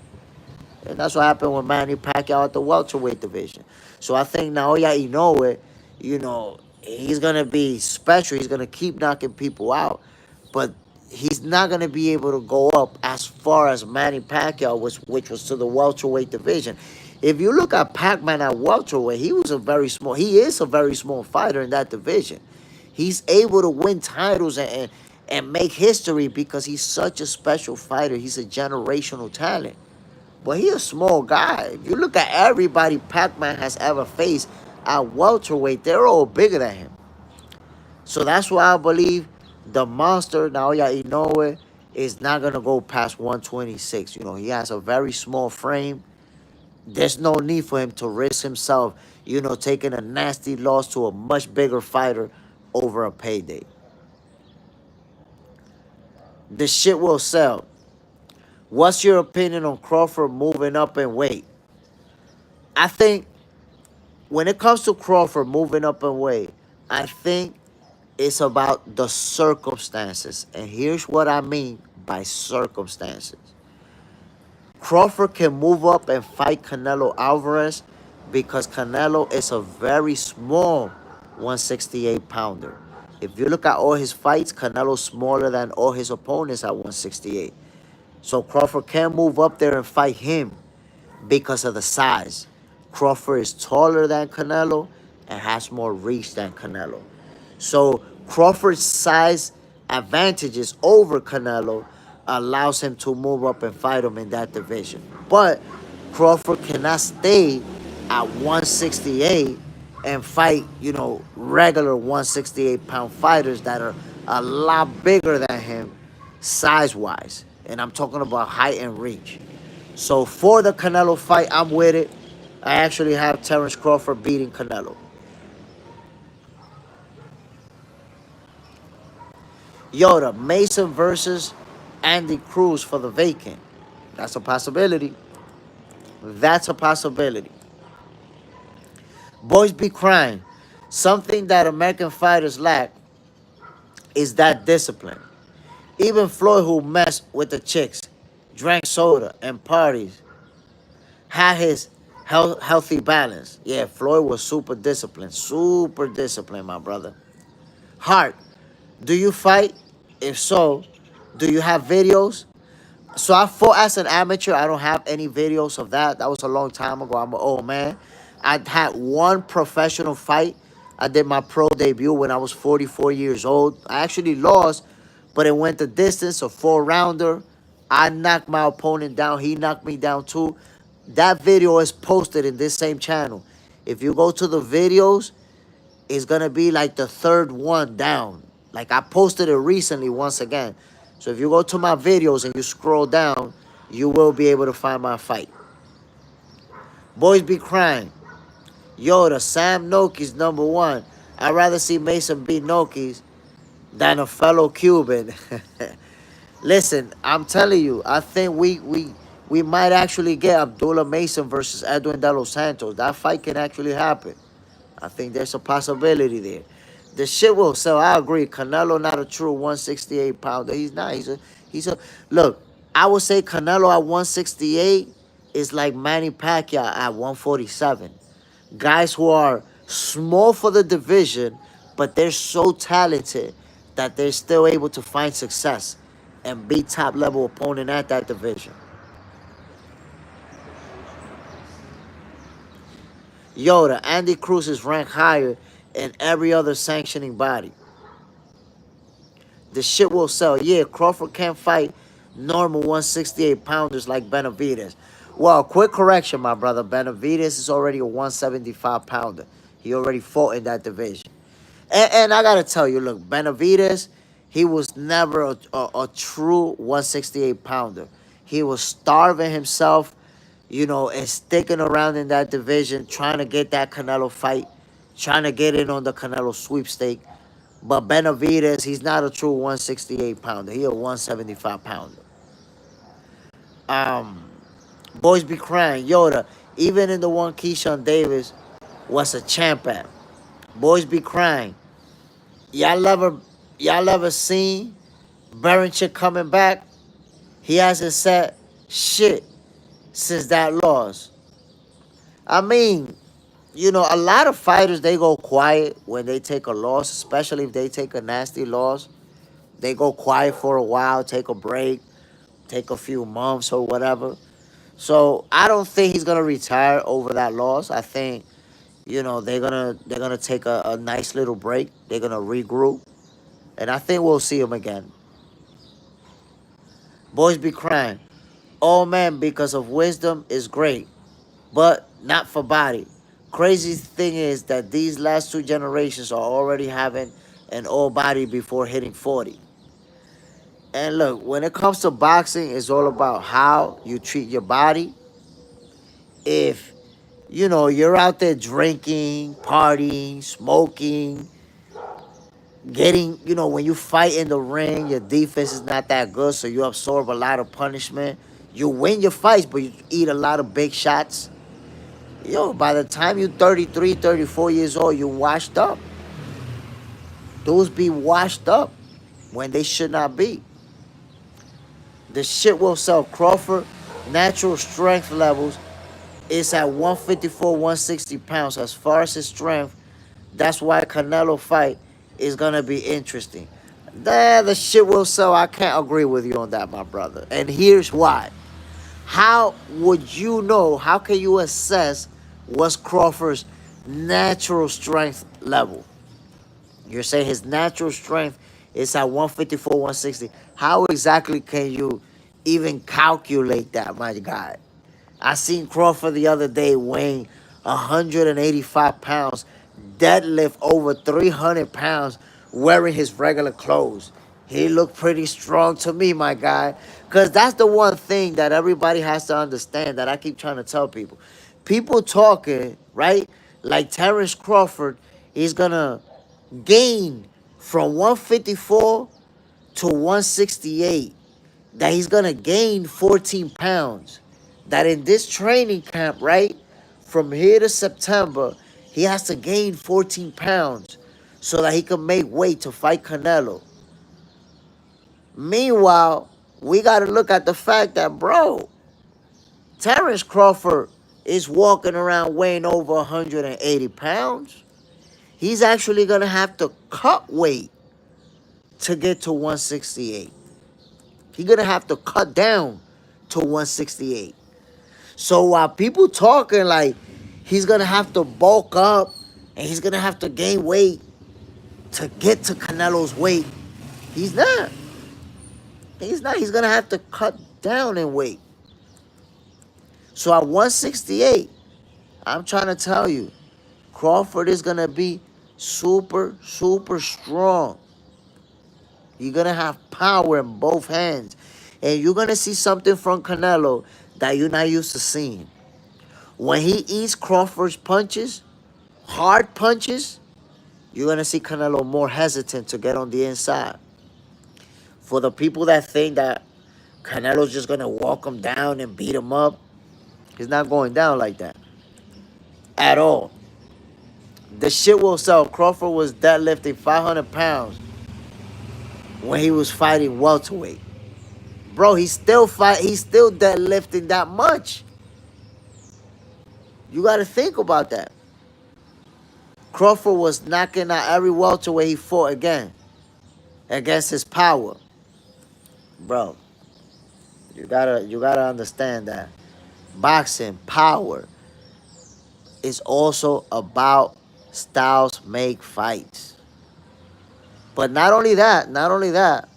And that's what happened with Manny Pacquiao at the welterweight division. So I think Naoya Inoue, he's going to be special. He's going to keep knocking people out. But he's not going to be able to go up as far as Manny Pacquiao, which was to the welterweight division. If you look at Pac-Man at welterweight, he is a very small fighter in that division. He's able to win titles and make history because he's such a special fighter. He's a generational talent. But he's a small guy. If you look at everybody Pac-Man has ever faced at welterweight, they're all bigger than him. So that's why I believe the monster, Naoya Inoue, is not going to go past 126. You know, he has a very small frame. There's no need for him to risk himself, you know, taking a nasty loss to a much bigger fighter over a payday. This shit will sell. What's your opinion on Crawford moving up in weight? I think when it comes to Crawford moving up in weight, I think it's about the circumstances. And here's what I mean by circumstances. Crawford can move up and fight Canelo Alvarez because Canelo is a very small 168 pounder. If you look at all his fights, Canelo's smaller than all his opponents at 168. So Crawford can move up there and fight him because of the size. Crawford is taller than Canelo and has more reach than Canelo. So Crawford's size advantages over Canelo allows him to move up and fight him in that division. But Crawford cannot stay at 168 and fight, you know, regular 168-pound fighters that are a lot bigger than him size-wise. And I'm talking about height and reach. So for the Canelo fight, I'm with it. I actually have Terence Crawford beating Canelo. Yoda, Mason versus Andy Cruz for the vacant. That's a possibility. That's a possibility. Boys be crying. Something that American fighters lack is that discipline. Even Floyd, who messed with the chicks, drank soda and parties, had his healthy balance. Yeah, Floyd was super disciplined. Super disciplined, my brother. Hart, do you fight? If so, do you have videos? So I fought as an amateur. I don't have any videos of that. That was a long time ago. I'm an old man. I had one professional fight. I did my pro debut when I was 44 years old. I actually lost, but it went the distance, a 4-rounder. I knocked my opponent down. He knocked me down too. That video is posted in this same channel. If you go to the videos, it's going to be like the third one down. Like I posted it recently once again. So if you go to my videos and you scroll down, you will be able to find my fight. Boys be crying. Yoda, Sam Noki's #1. I'd rather see Mason beat Noki's than a fellow Cuban. Listen, I'm telling you, I think we might actually get Abdullah Mason versus Edwin De Los Santos. That fight can actually happen. I think there's a possibility there. The shit will sell. I agree. Canelo not a true 168 pounder. He's not. He's a look. I would say Canelo at 168 is like Manny Pacquiao at 147. Guys who are small for the division, but they're so talented that they're still able to find success and beat top level opponent at that division. Yoda, Andy Cruz is ranked higher in every other sanctioning body. The shit will sell. Yeah, Crawford can't fight normal 168 pounders like Benavidez. Well, quick correction, my brother. Benavidez is already a 175 pounder. He already fought in that division. And I got to tell you, look, Benavidez, he was never a true 168 pounder. He was starving himself, you know, and sticking around in that division, trying to get that Canelo fight, trying to get in on the Canelo sweepstake. But Benavidez, he's not a true 168 pounder. He a 175 pounder. Boys be crying. Yoda, even in the one Keyshawn Davis was a champ at. Boys be crying. Y'all ever seen Berenchik coming back? He hasn't said shit since that loss. I mean, you know, a lot of fighters, they go quiet when they take a loss, especially if they take a nasty loss. They go quiet for a while, take a break, take a few months or whatever. So I don't think he's gonna retire over that loss. I think, they're gonna take a nice little break. They're gonna regroup, and I think we'll see him again. Boys be crying. Oh man, because of wisdom is great, but not for body. Crazy thing is that these last two generations are already having an old body before hitting 40. And look, when it comes to boxing, it's all about how you treat your body. If you're out there drinking, partying, smoking, when you fight in the ring, your defense is not that good, so you absorb a lot of punishment. You win your fights, but you eat a lot of big shots. By the time you're 33, 34 years old, you washed up. Those be washed up when they should not be. The shit will sell. Crawford, natural strength levels is at 154, 160 pounds. As far as his strength, that's why Canelo fight is going to be interesting. The shit will sell. I can't agree with you on that, my brother. And here's why. How would you know? How can you assess what's Crawford's natural strength level? You're saying his natural strength is at 154, 160. How exactly can you even calculate that, my guy? I seen Crawford the other day weighing 185 pounds, deadlift over 300 pounds, wearing his regular clothes. He looked pretty strong to me, my guy. Because that's the one thing that everybody has to understand that I keep trying to tell people. People talking, right? Like Terrence Crawford, he's going to gain from 154 to 168, that he's going to gain 14 pounds. That in this training camp, right, from here to September, he has to gain 14 pounds so that he can make weight to fight Canelo. Meanwhile, we got to look at the fact that, bro, Terrence Crawford is walking around weighing over 180 pounds. He's actually going to have to cut weight to get to 168. He's going to have to cut down to 168. So while people talking like he's going to have to bulk up and he's going to have to gain weight to get to Canelo's weight, he's not. He's not. He's going to have to cut down in weight. So at 168, I'm trying to tell you, Crawford is going to be super, super strong. You're going to have power in both hands. And you're going to see something from Canelo that you're not used to seeing. When he eats Crawford's punches, hard punches, you're going to see Canelo more hesitant to get on the inside. For the people that think that Canelo's just going to walk him down and beat him up, he's not going down like that at all. The shit will sell. Crawford was deadlifting 500 pounds when he was fighting welterweight. Bro, he's still deadlifting that much. You got to think about that. Crawford was knocking out every welterweight he fought against his power. Bro, you gotta understand that boxing power is also about styles make fights. But not only that,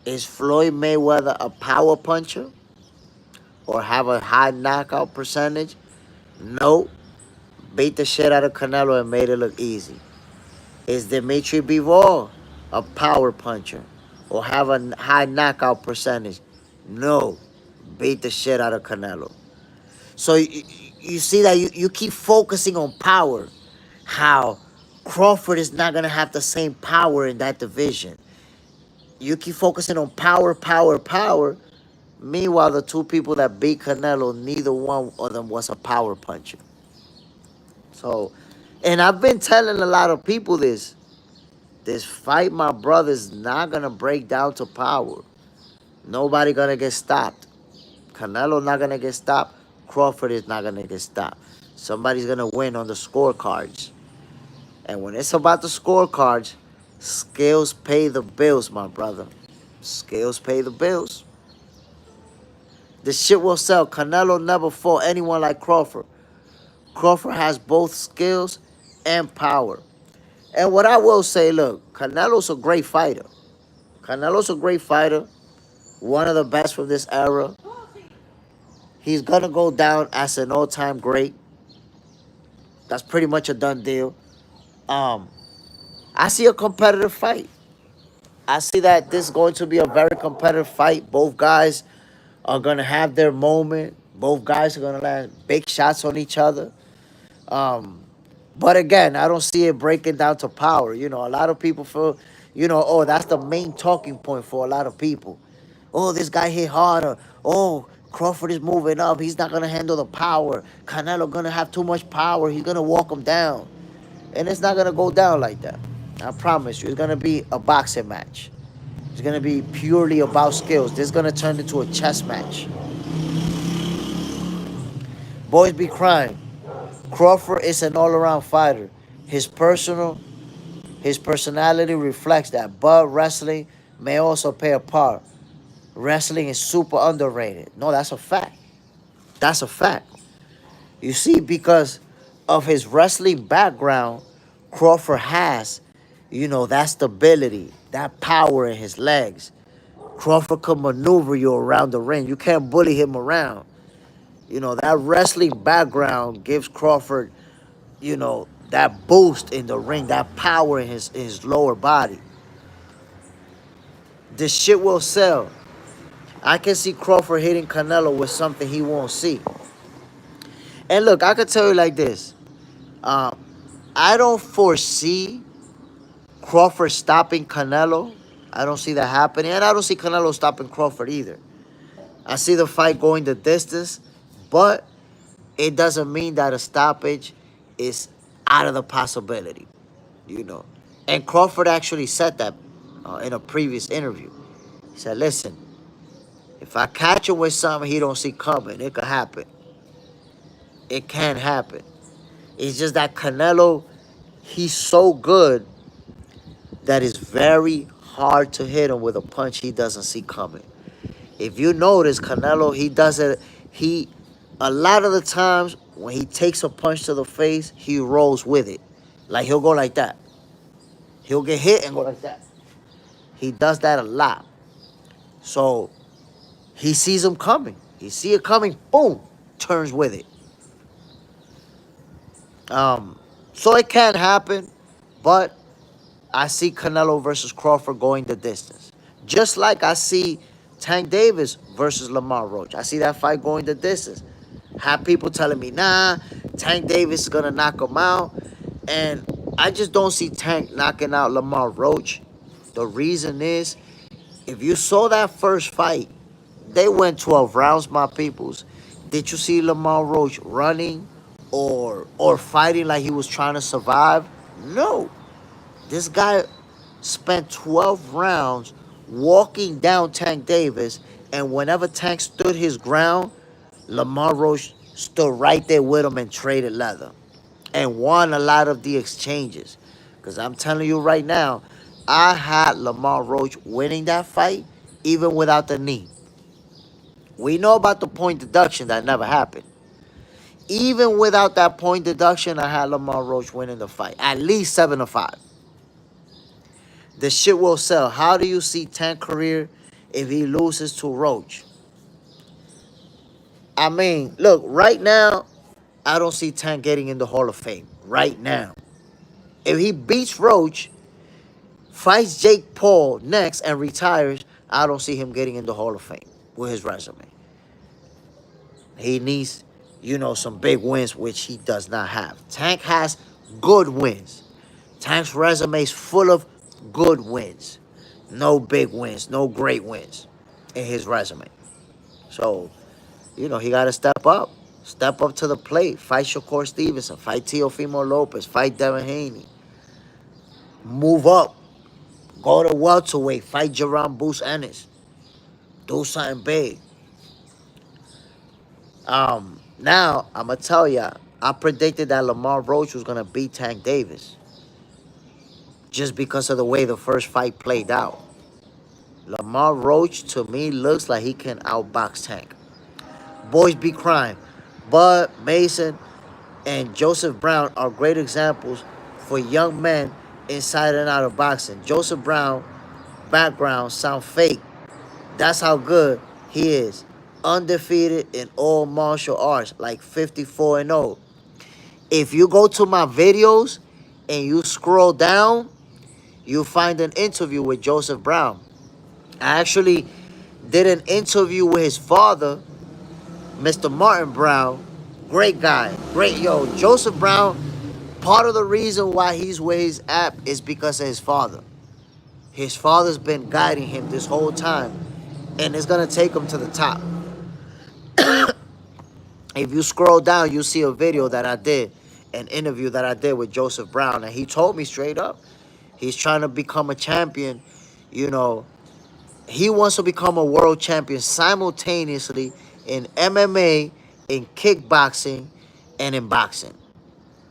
is Floyd Mayweather a power puncher or have a high knockout percentage? No. Beat the shit out of Canelo and made it look easy. Is Dimitri Bivol a power puncher or have a high knockout percentage? No. Beat the shit out of Canelo. So you see that you keep focusing on power. How Crawford is not going to have the same power in that division. You keep focusing on power, power, power. Meanwhile, the two people that beat Canelo, neither one of them was a power puncher. So, and I've been telling a lot of people this. This fight, my brother, is not going to break down to power. Nobody going to get stopped. Canelo not going to get stopped. Crawford is not going to get stopped. Somebody's going to win on the scorecards. And when it's about the scorecards, scales pay the bills, my brother. Scales pay the bills. The shit will sell. Canelo never fought anyone like Crawford. Crawford has both skills and power. And what I will say, look, Canelo's a great fighter. Canelo's a great fighter. One of the best from this era. He's going to go down as an all-time great. That's pretty much a done deal. Um, I see a competitive fight. I see that this is going to be a very competitive fight. Both guys are going to have their moment. Both guys are going to land big shots on each other. Um, but again, I don't see it breaking down to power. You know, a lot of people feel, oh, that's the main talking point for a lot of people. Oh, this guy hit harder. Oh, Crawford is moving up. He's not going to handle the power. Canelo going to have too much power. He's going to walk him down. And it's not going to go down like that. I promise you. It's going to be a boxing match. It's going to be purely about skills. This is going to turn into a chess match. Boys be crying. Crawford is an all-around fighter. His personality reflects that. But wrestling may also play a part. Wrestling is super underrated. No, that's a fact. That's a fact. You see, because of his wrestling background, Crawford has, that stability, that power in his legs. Crawford can maneuver you around the ring. You can't bully him around. That wrestling background gives Crawford, that boost in the ring, that power in his lower body. This shit will sell. I can see Crawford hitting Canelo with something he won't see. And look, I could tell you like this. I don't foresee Crawford stopping Canelo. I don't see that happening. And I don't see Canelo stopping Crawford either. I see the fight going the distance. But it doesn't mean that a stoppage is out of the possibility. And Crawford actually said that in a previous interview. He said, listen, if I catch him with something he don't see coming, it could happen. It can happen. It's just that Canelo, he's so good that it's very hard to hit him with a punch he doesn't see coming. If you notice, Canelo, a lot of the times when he takes a punch to the face, he rolls with it. Like he'll go like that. He'll get hit and go like that. He does that a lot. So he sees him coming. He see it coming, boom, turns with it. So it can happen, but I see Canelo versus Crawford going the distance. Just like I see Tank Davis versus Lamar Roach. I see that fight going the distance. Have people telling me, nah, Tank Davis is going to knock him out. And I just don't see Tank knocking out Lamar Roach. The reason is, if you saw that first fight, they went 12 rounds, my peoples. Did you see Lamar Roach running or fighting like he was trying to survive? No. This guy spent 12 rounds walking down Tank Davis, and whenever Tank stood his ground, Lamar Roach stood right there with him and traded leather and won a lot of the exchanges. Because I'm telling you right now, I had Lamar Roach winning that fight even without the knee. We know about the point deduction that never happened. Even without that point deduction, I had Lamar Roach winning the fight. At least 7-5. The shit will sell. How do you see Tank's career if he loses to Roach? I mean, look, right now, I don't see Tank getting in the Hall of Fame. Right now. If he beats Roach, fights Jake Paul next, and retires, I don't see him getting in the Hall of Fame with his resume. He needs, some big wins, which he does not have. Tank has good wins. Tank's resume is full of good wins. No big wins, no great wins in his resume. So, he got to step up. Step up to the plate. Fight Shakur Stevenson. Fight Teofimo Lopez. Fight Devin Haney. Move up. Go to welterweight. Fight Jerome Boots Ennis. Do something big. Now, I'm going to tell ya, I predicted that Lamar Roach was going to beat Tank Davis. Just because of the way the first fight played out. Lamar Roach, to me, looks like he can outbox Tank. Boys be crying. Bud, Mason, and Joseph Brown are great examples for young men inside and out of boxing. Joseph Brown background sound fake. That's how good he is. Undefeated in all martial arts, like 54 and 0. If you go to my videos and you scroll down, you'll find an interview with Joseph Brown. I actually did an interview with his father, Mr. Martin Brown. Great guy. Great. Yo, Joseph Brown, part of the reason why he's where he's at is because of his father. His father's been guiding him this whole time, and it's going to take him to the top. If you scroll down, you'll see a video that I did, an interview that I did with Joseph Brown, and he told me straight up, he's trying to become a champion. You know, he wants to become a world champion simultaneously in MMA, in kickboxing, and in boxing.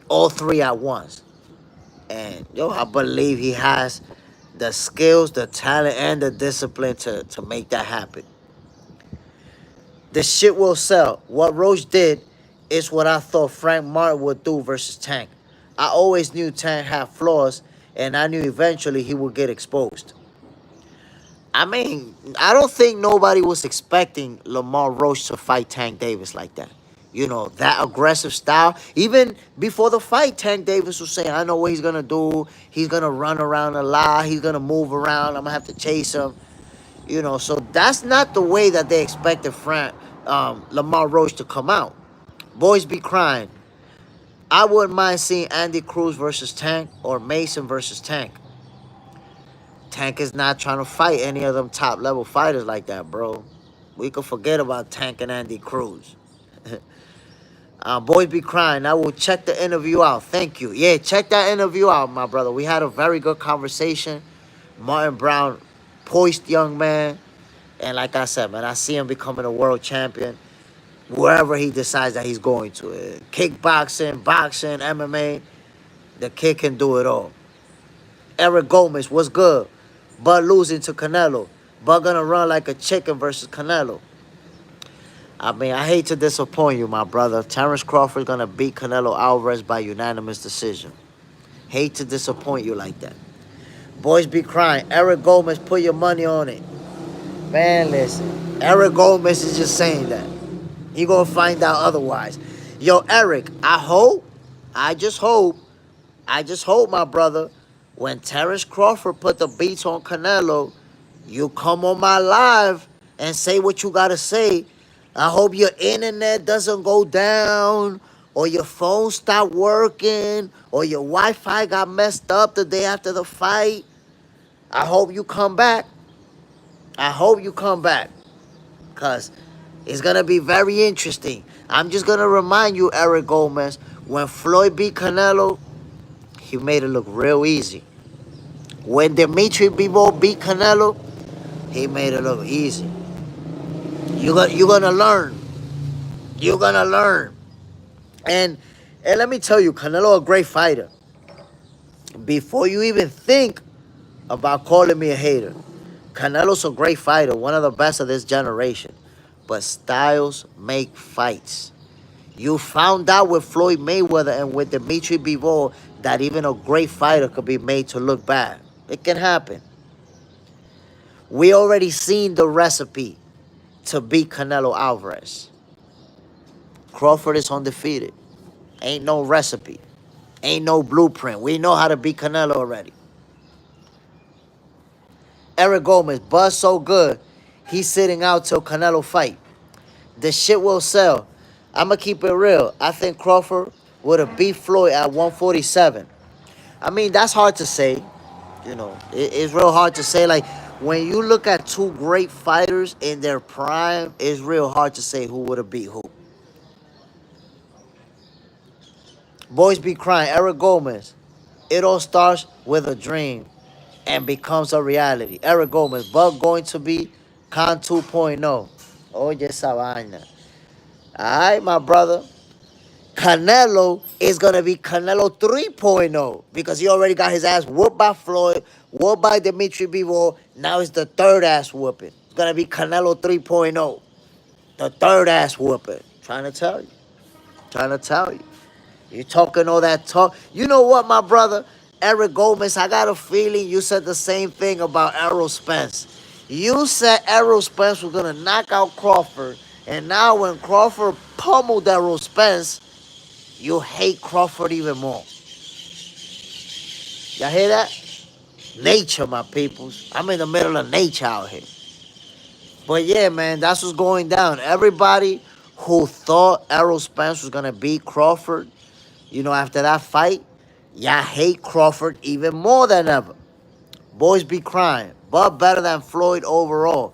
All three at once. And, yo, I believe he has the skills, the talent, and the discipline to make that happen. The shit will sell. What Roach did is what I thought Frank Martin would do versus Tank. I always knew Tank had flaws, and I knew eventually he would get exposed. I mean, I don't think nobody was expecting Lamar Roach to fight Tank Davis like that. You know, that aggressive style. Even before the fight, Tank Davis was saying, I know what he's going to do. He's going to run around a lot. He's going to move around. I'm going to have to chase him. You know, so that's not the way that they expected Lamar Roach to come out. Boys be crying. I wouldn't mind seeing Andy Cruz versus Tank or Mason versus Tank. Tank is not trying to fight any of them top-level fighters like that, bro. We could forget about Tank and Andy Cruz. Boys be crying. I will check the interview out. Thank you. Yeah, check that interview out, my brother. We had a very good conversation. Martin Brown, poised young man. And like I said, man, I see him becoming a world champion wherever he decides that he's going to. Kickboxing, boxing, MMA, the kid can do it all. Eric Gomez, what's good? Bud losing to Canelo. Bud gonna run like a chicken versus Canelo. I mean, I hate to disappoint you, my brother. Terrence Crawford's gonna beat Canelo Alvarez by unanimous decision. Hate to disappoint you like that. Boys be crying. Eric Gomez, put your money on it. Man, listen. Eric Gomez is just saying that. He gonna find out otherwise. Yo, Eric, I just hope, my brother, when Terrence Crawford put the beats on Canelo, you come on my live and say what you gotta say. I hope your internet doesn't go down, or your phone stop working, or your Wi-Fi got messed up the day after the fight. I hope you come back. I hope you come back, because it's going to be very interesting. I'm just going to remind you, Eric Gomez, when Floyd beat Canelo, he made it look real easy. When Dimitri Bivol beat Canelo, he made it look easy. You're going to learn. You're going to learn. And let me tell you, Canelo a great fighter. Before you even think about calling me a hater, Canelo's a great fighter, one of the best of this generation. But styles make fights. You found out with Floyd Mayweather and with Dimitri Bivol that even a great fighter could be made to look bad. It can happen. We already seen the recipe to beat Canelo Alvarez. Crawford is undefeated. Ain't no recipe. Ain't no blueprint. We know how to beat Canelo already. Eric Gomez, Buzz so good, he's sitting out till Canelo fight. The shit will sell. I'm going to keep it real. I think Crawford would have beat Floyd at 147. I mean, that's hard to say. You know, it's real hard to say. Like, when you look at two great fighters in their prime, it's real hard to say who would have beat who. Boys be crying. Eric Gomez, it all starts with a dream and becomes a reality. Eric Gomez, Bug going to be Khan 2.0. Oye esa vaina. Alright, my brother. Canelo is going to be Canelo 3.0 because he already got his ass whooped by Floyd, whooped by Dimitri Bivol. Now it's the third ass whooping. It's going to be Canelo 3.0. The third ass whooping. Trying to tell you. Trying to tell you. You talking all that talk. You know what, my brother? Eric Gomez, I got a feeling you said the same thing about Errol Spence. You said Errol Spence was going to knock out Crawford. And now when Crawford pummeled Errol Spence, you hate Crawford even more. Y'all hear that? Nature, my peoples. I'm in the middle of nature out here. But yeah, man, that's what's going down. Everybody who thought Errol Spence was going to beat Crawford, you know, after that fight, y'all hate Crawford even more than ever. Boys be crying. Bud better than Floyd overall.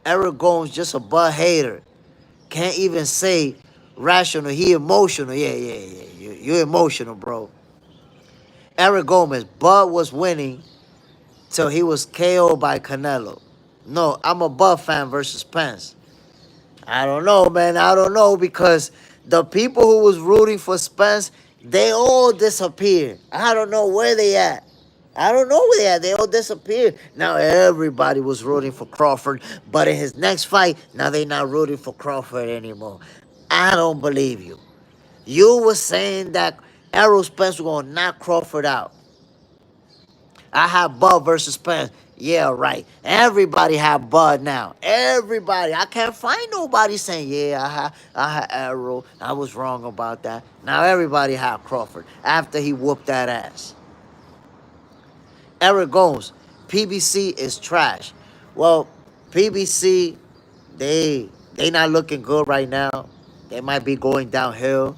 Eric Gomes just a Bud hater. Can't even say rational. He emotional. Yeah. You emotional, bro. Eric Gomez, Bud was winning till he was KO'd by Canelo. No, I'm a Bud fan versus Spence. I don't know, man. I don't know because the people who was rooting for Spence, they all disappeared. I don't know where they at. I don't know where they at. They all disappeared. Now everybody was rooting for Crawford, but in his next fight, now they not rooting for Crawford anymore. I don't believe you. You were saying that Errol Spence was gonna knock Crawford out. I have Bud versus Spence. Yeah, right. Everybody have Bud now. Everybody. I can't find nobody saying, yeah, I had Errol. I was wrong about that. Now everybody have Crawford after he whooped that ass. Eric Gomes, PBC is trash. Well, PBC, they not looking good right now. They might be going downhill.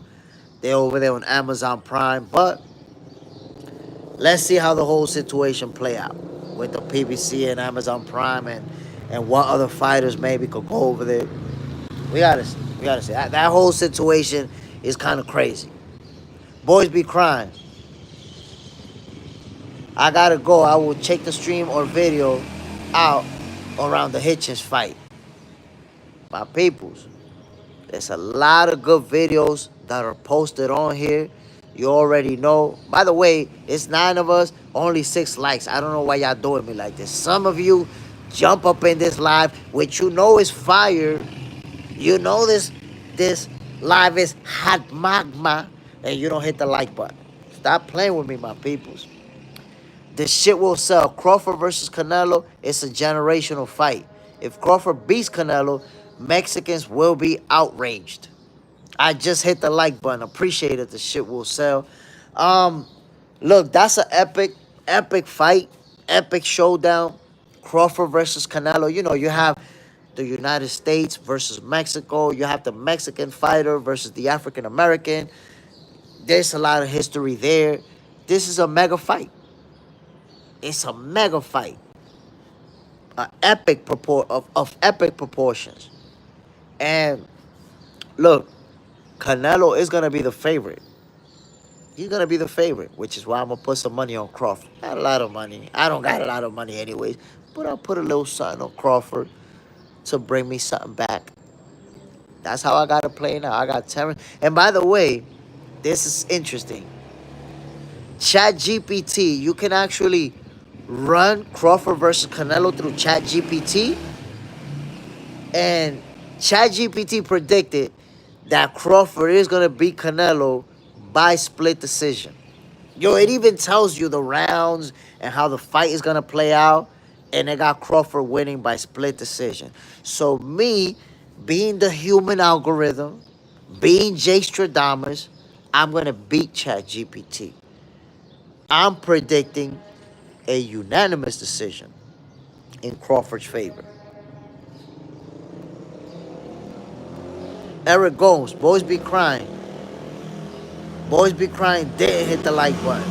They're over there on Amazon Prime, but let's see how the whole situation play out with the PBC and Amazon Prime and what other fighters maybe could go over there. We gotta see. That whole situation is kind of crazy. Boys be crying. I gotta go. I will check the stream or video out around the Hitchens fight. My peoples, there's a lot of good videos that are posted on here. You already know. By the way, it's 9 of us, only 6 likes. I don't know why y'all doing me like this. Some of you jump up in this live, which you know is fire. You know this live is hot magma, and you don't hit the like button. Stop playing with me, my peoples. This shit will sell. Crawford versus Canelo, it's a generational fight. If Crawford beats Canelo, Mexicans will be outraged. I just hit the like button. Appreciate it. The shit will sell. Look, that's an epic fight. Epic showdown. Crawford versus Canelo. You know, you have the United States versus Mexico. You have the Mexican fighter versus the African American. There's a lot of history there. This is a mega fight. It's a mega fight. Of epic proportions. And look, Canelo is going to be the favorite. He's going to be the favorite, which is why I'm going to put some money on Crawford. Not a lot of money. I don't got a lot of money anyways, but I'll put a little something on Crawford to bring me something back. That's how I got to play now. I got Terrence. And by the way, this is interesting. ChatGPT, you can actually run Crawford versus Canelo through ChatGPT. And ChatGPT predicted that Crawford is going to beat Canelo by split decision. Yo, it even tells you the rounds and how the fight is going to play out. And they got Crawford winning by split decision. So me, being the human algorithm, being Jay Stradamus, I'm going to beat ChatGPT. I'm predicting a unanimous decision in Crawford's favor. Eric Gomes, boys be crying. Boys be crying, didn't hit the like button.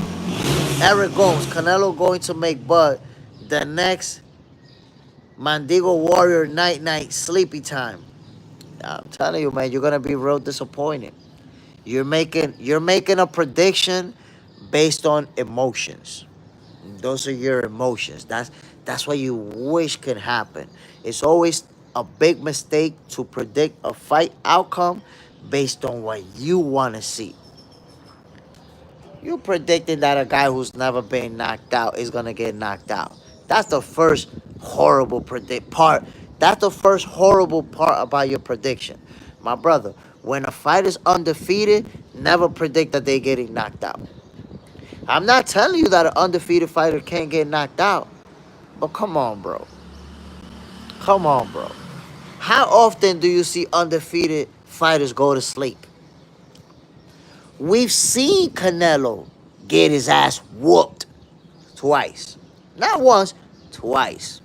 Eric Gomes, Canelo going to make Bud the next Mandigo Warrior night sleepy time. I'm telling you, man, you're gonna be real disappointed. You're making a prediction based on emotions. Those are your emotions. That's what you wish could happen. It's always a big mistake to predict a fight outcome based on what you want to see. You predicting that a guy who's never been knocked out is gonna get knocked out. That's the first horrible part. That's the first horrible part about your prediction. My brother, when a fight is undefeated, never predict that they're getting knocked out. I'm not telling you that an undefeated fighter can't get knocked out. But come on, bro. Come on, bro. How often do you see undefeated fighters go to sleep? We've seen Canelo get his ass whooped twice. Not once, twice.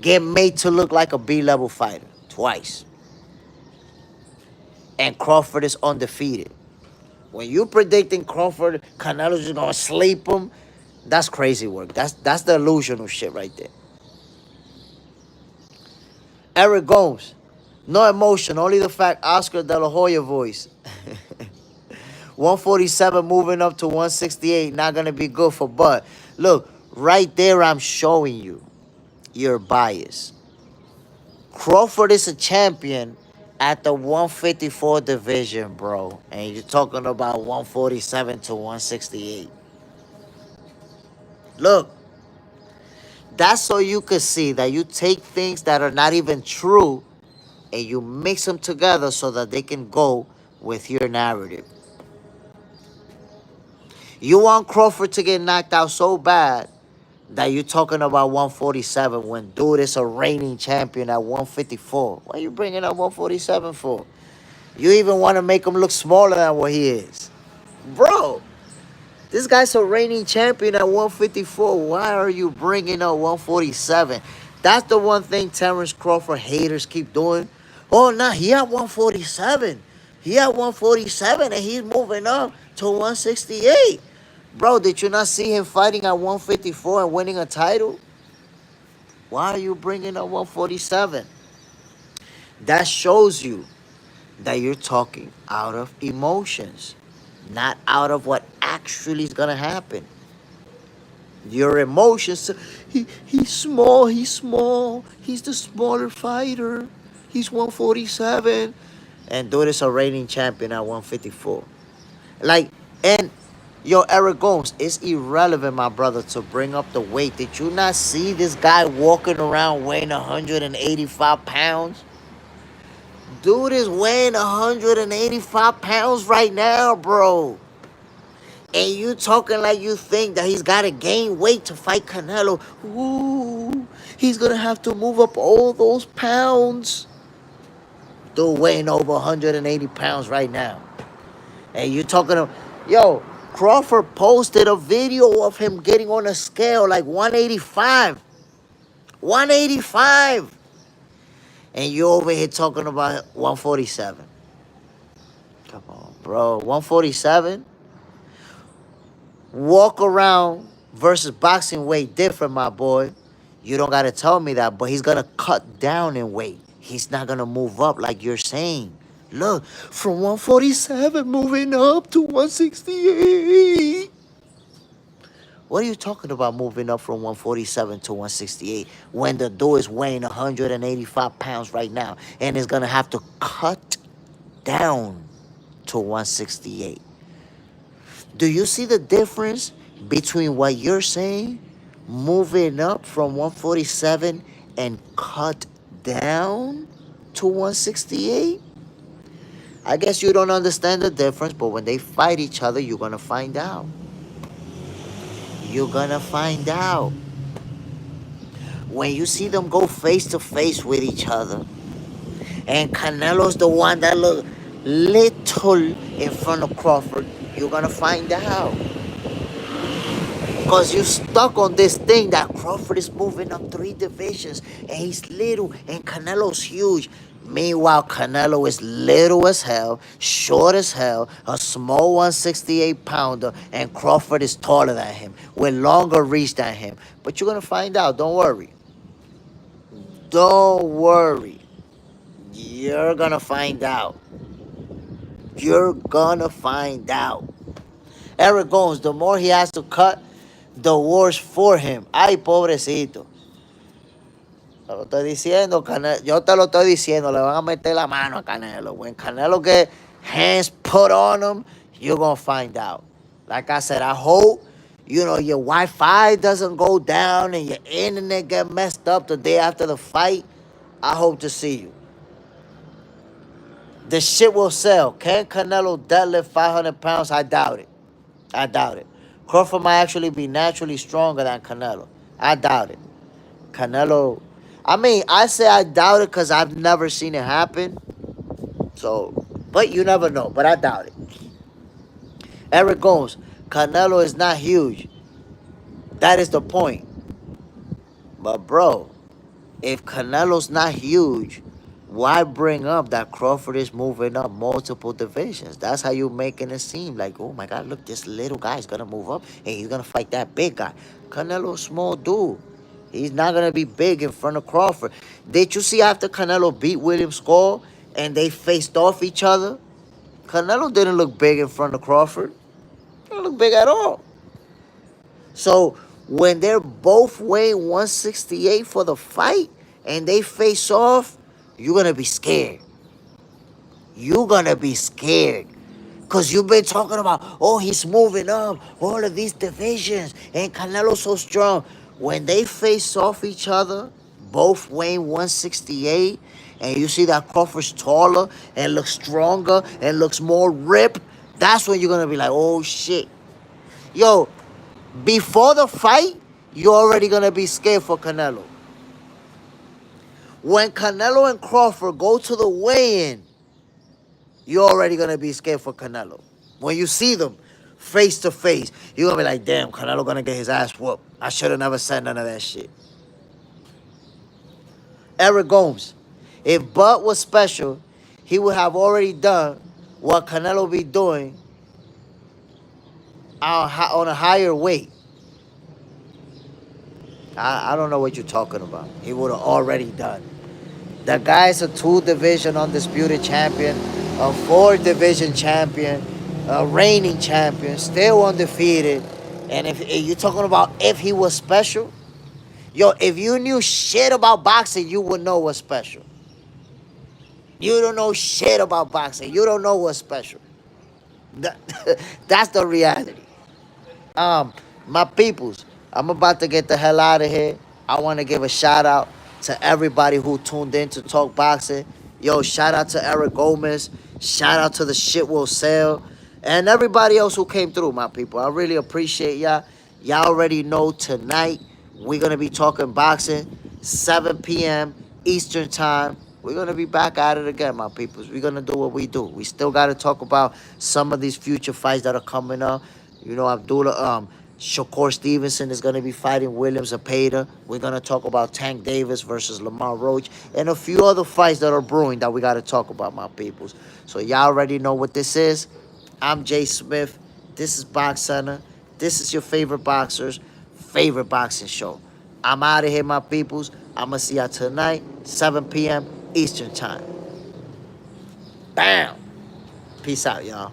Get made to look like a B-level fighter twice. And Crawford is undefeated. When you predicting Crawford, Canelo's just gonna sleep him, that's crazy work. That's the illusional shit right there. Eric Gomes, no emotion, only the fact Oscar De La Hoya voice. 147 moving up to 168, not gonna be good for Bud. Look, right there I'm showing you your bias. Crawford is a champion at the 154 division, bro. And you're talking about 147 to 168. Look, that's so you could see that you take things that are not even true and you mix them together so that they can go with your narrative. You want Crawford to get knocked out so bad that you're talking about 147 when dude is a reigning champion at 154. Why are you bringing up 147 for? You even want to make him look smaller than what he is. Bro, this guy's a reigning champion at 154. Why are you bringing up 147? That's the one thing Terrence Crawford haters keep doing. Oh, nah, he at 147. He at 147 and he's moving up to 168. Bro, did you not see him fighting at 154 and winning a title? Why are you bringing up 147? That shows you that you're talking out of emotions, not out of what actually is going to happen. Your emotions, he's small, he's the smaller fighter, he's 147. And dude is a reigning champion at 154. Like, and yo, Eric Gomes, it's irrelevant, my brother, to bring up the weight. Did you not see this guy walking around weighing 185 pounds? Dude is weighing 185 pounds right now, bro. And you talking like you think that he's got to gain weight to fight Canelo. Ooh, he's going to have to move up all those pounds. Dude weighing over 180 pounds right now. And you talking to... Yo, Crawford posted a video of him getting on a scale like 185. 185. And you over here talking about 147. Come on, bro. 147? Walk around versus boxing weight different, my boy. You don't got to tell me that, but he's going to cut down in weight. He's not going to move up like you're saying. Look, from 147 moving up to 168. What are you talking about moving up from 147 to 168 when the dude is weighing 185 pounds right now and is going to have to cut down to 168? Do you see the difference between what you're saying, moving up from 147 and cut down to 168? I guess you don't understand the difference, but when they fight each other, you're going to find out. You're going to find out. When you see them go face to face with each other, and Canelo's the one that look little in front of Crawford, you're going to find out. Because you're stuck on this thing that Crawford is moving up 3 divisions, and he's little, and Canelo's huge. Meanwhile, Canelo is little as hell, short as hell, a small 168-pounder, and Crawford is taller than him, with longer reach than him. But you're going to find out. Don't worry. Don't worry. You're going to find out. You're going to find out. Eric Gomes, the more he has to cut, the worse for him. Ay, pobrecito. Te lo estoy diciendo, Canelo. Yo te lo estoy diciendo. Le van a meter la mano a Canelo. When Canelo get hands put on him, you're going to find out. Like I said, I hope your Wi-Fi doesn't go down and your internet get messed up the day after the fight, I hope to see you. The shit will sell. Can Canelo deadlift 500 pounds? I doubt it. I doubt it. Crawford might actually be naturally stronger than Canelo. I doubt it. Canelo, I mean, I say I doubt it because I've never seen it happen. So, but you never know. But I doubt it. Eric Gomes, Canelo is not huge. That is the point. But bro, if Canelo's not huge, why bring up that Crawford is moving up multiple divisions? That's how you making it seem like, oh my God, look, this little guy is gonna move up and he's gonna fight that big guy. Canelo's small dude. He's not gonna be big in front of Crawford. Did you see after Canelo beat William Skull and they faced off each other? Canelo didn't look big in front of Crawford. He didn't look big at all. So when they're both weighing 168 for the fight and they face off, you're going to be scared. You're going to be scared. Because you've been talking about, oh, he's moving up, all of these divisions, and Canelo's so strong. When they face off each other, both weighing 168, and you see that Crawford's taller and looks stronger and looks more ripped, that's when you're going to be like, oh, shit. Yo, before the fight, you're already going to be scared for Canelo. When Canelo and Crawford go to the weigh-in, you're already going to be scared for Canelo. When you see them face to face, you're going to be like, damn, Canelo going to get his ass whooped. I should have never said none of that shit. Eric Gomes, if Bud was special, he would have already done what Canelo be doing on a higher weight. I don't know what you're talking about. He would have already done. The guy's a 2-division undisputed champion, a 4-division champion, a reigning champion, still undefeated. And if you're talking about if he was special, yo, if you knew shit about boxing, you would know what's special. You don't know shit about boxing. You don't know what's special. That's the reality. My peoples, I'm about to get the hell out of here. I want to give a shout out to everybody who tuned in to Talk Boxing. Yo, shout out to Eric Gomez. Shout out to the Shit Will Sell. And everybody else who came through, my people. I really appreciate y'all. Y'all already know tonight we're going to be talking boxing, 7 p.m. Eastern Time. We're going to be back at it again, my peoples. We're going to do what we do. We still got to talk about some of these future fights that are coming up. You know, Shakur Stevenson is going to be fighting William Zepeda. We're going to talk about Tank Davis versus Lamar Roach and a few other fights that are brewing that we got to talk about, my peoples. So y'all already know what this is. I'm Jay Smith. This is Box Center. This is your favorite boxer's favorite boxing show. I'm out of here, my peoples. I'm going to see y'all tonight, 7 p.m. Eastern Time. Bam. Peace out, y'all.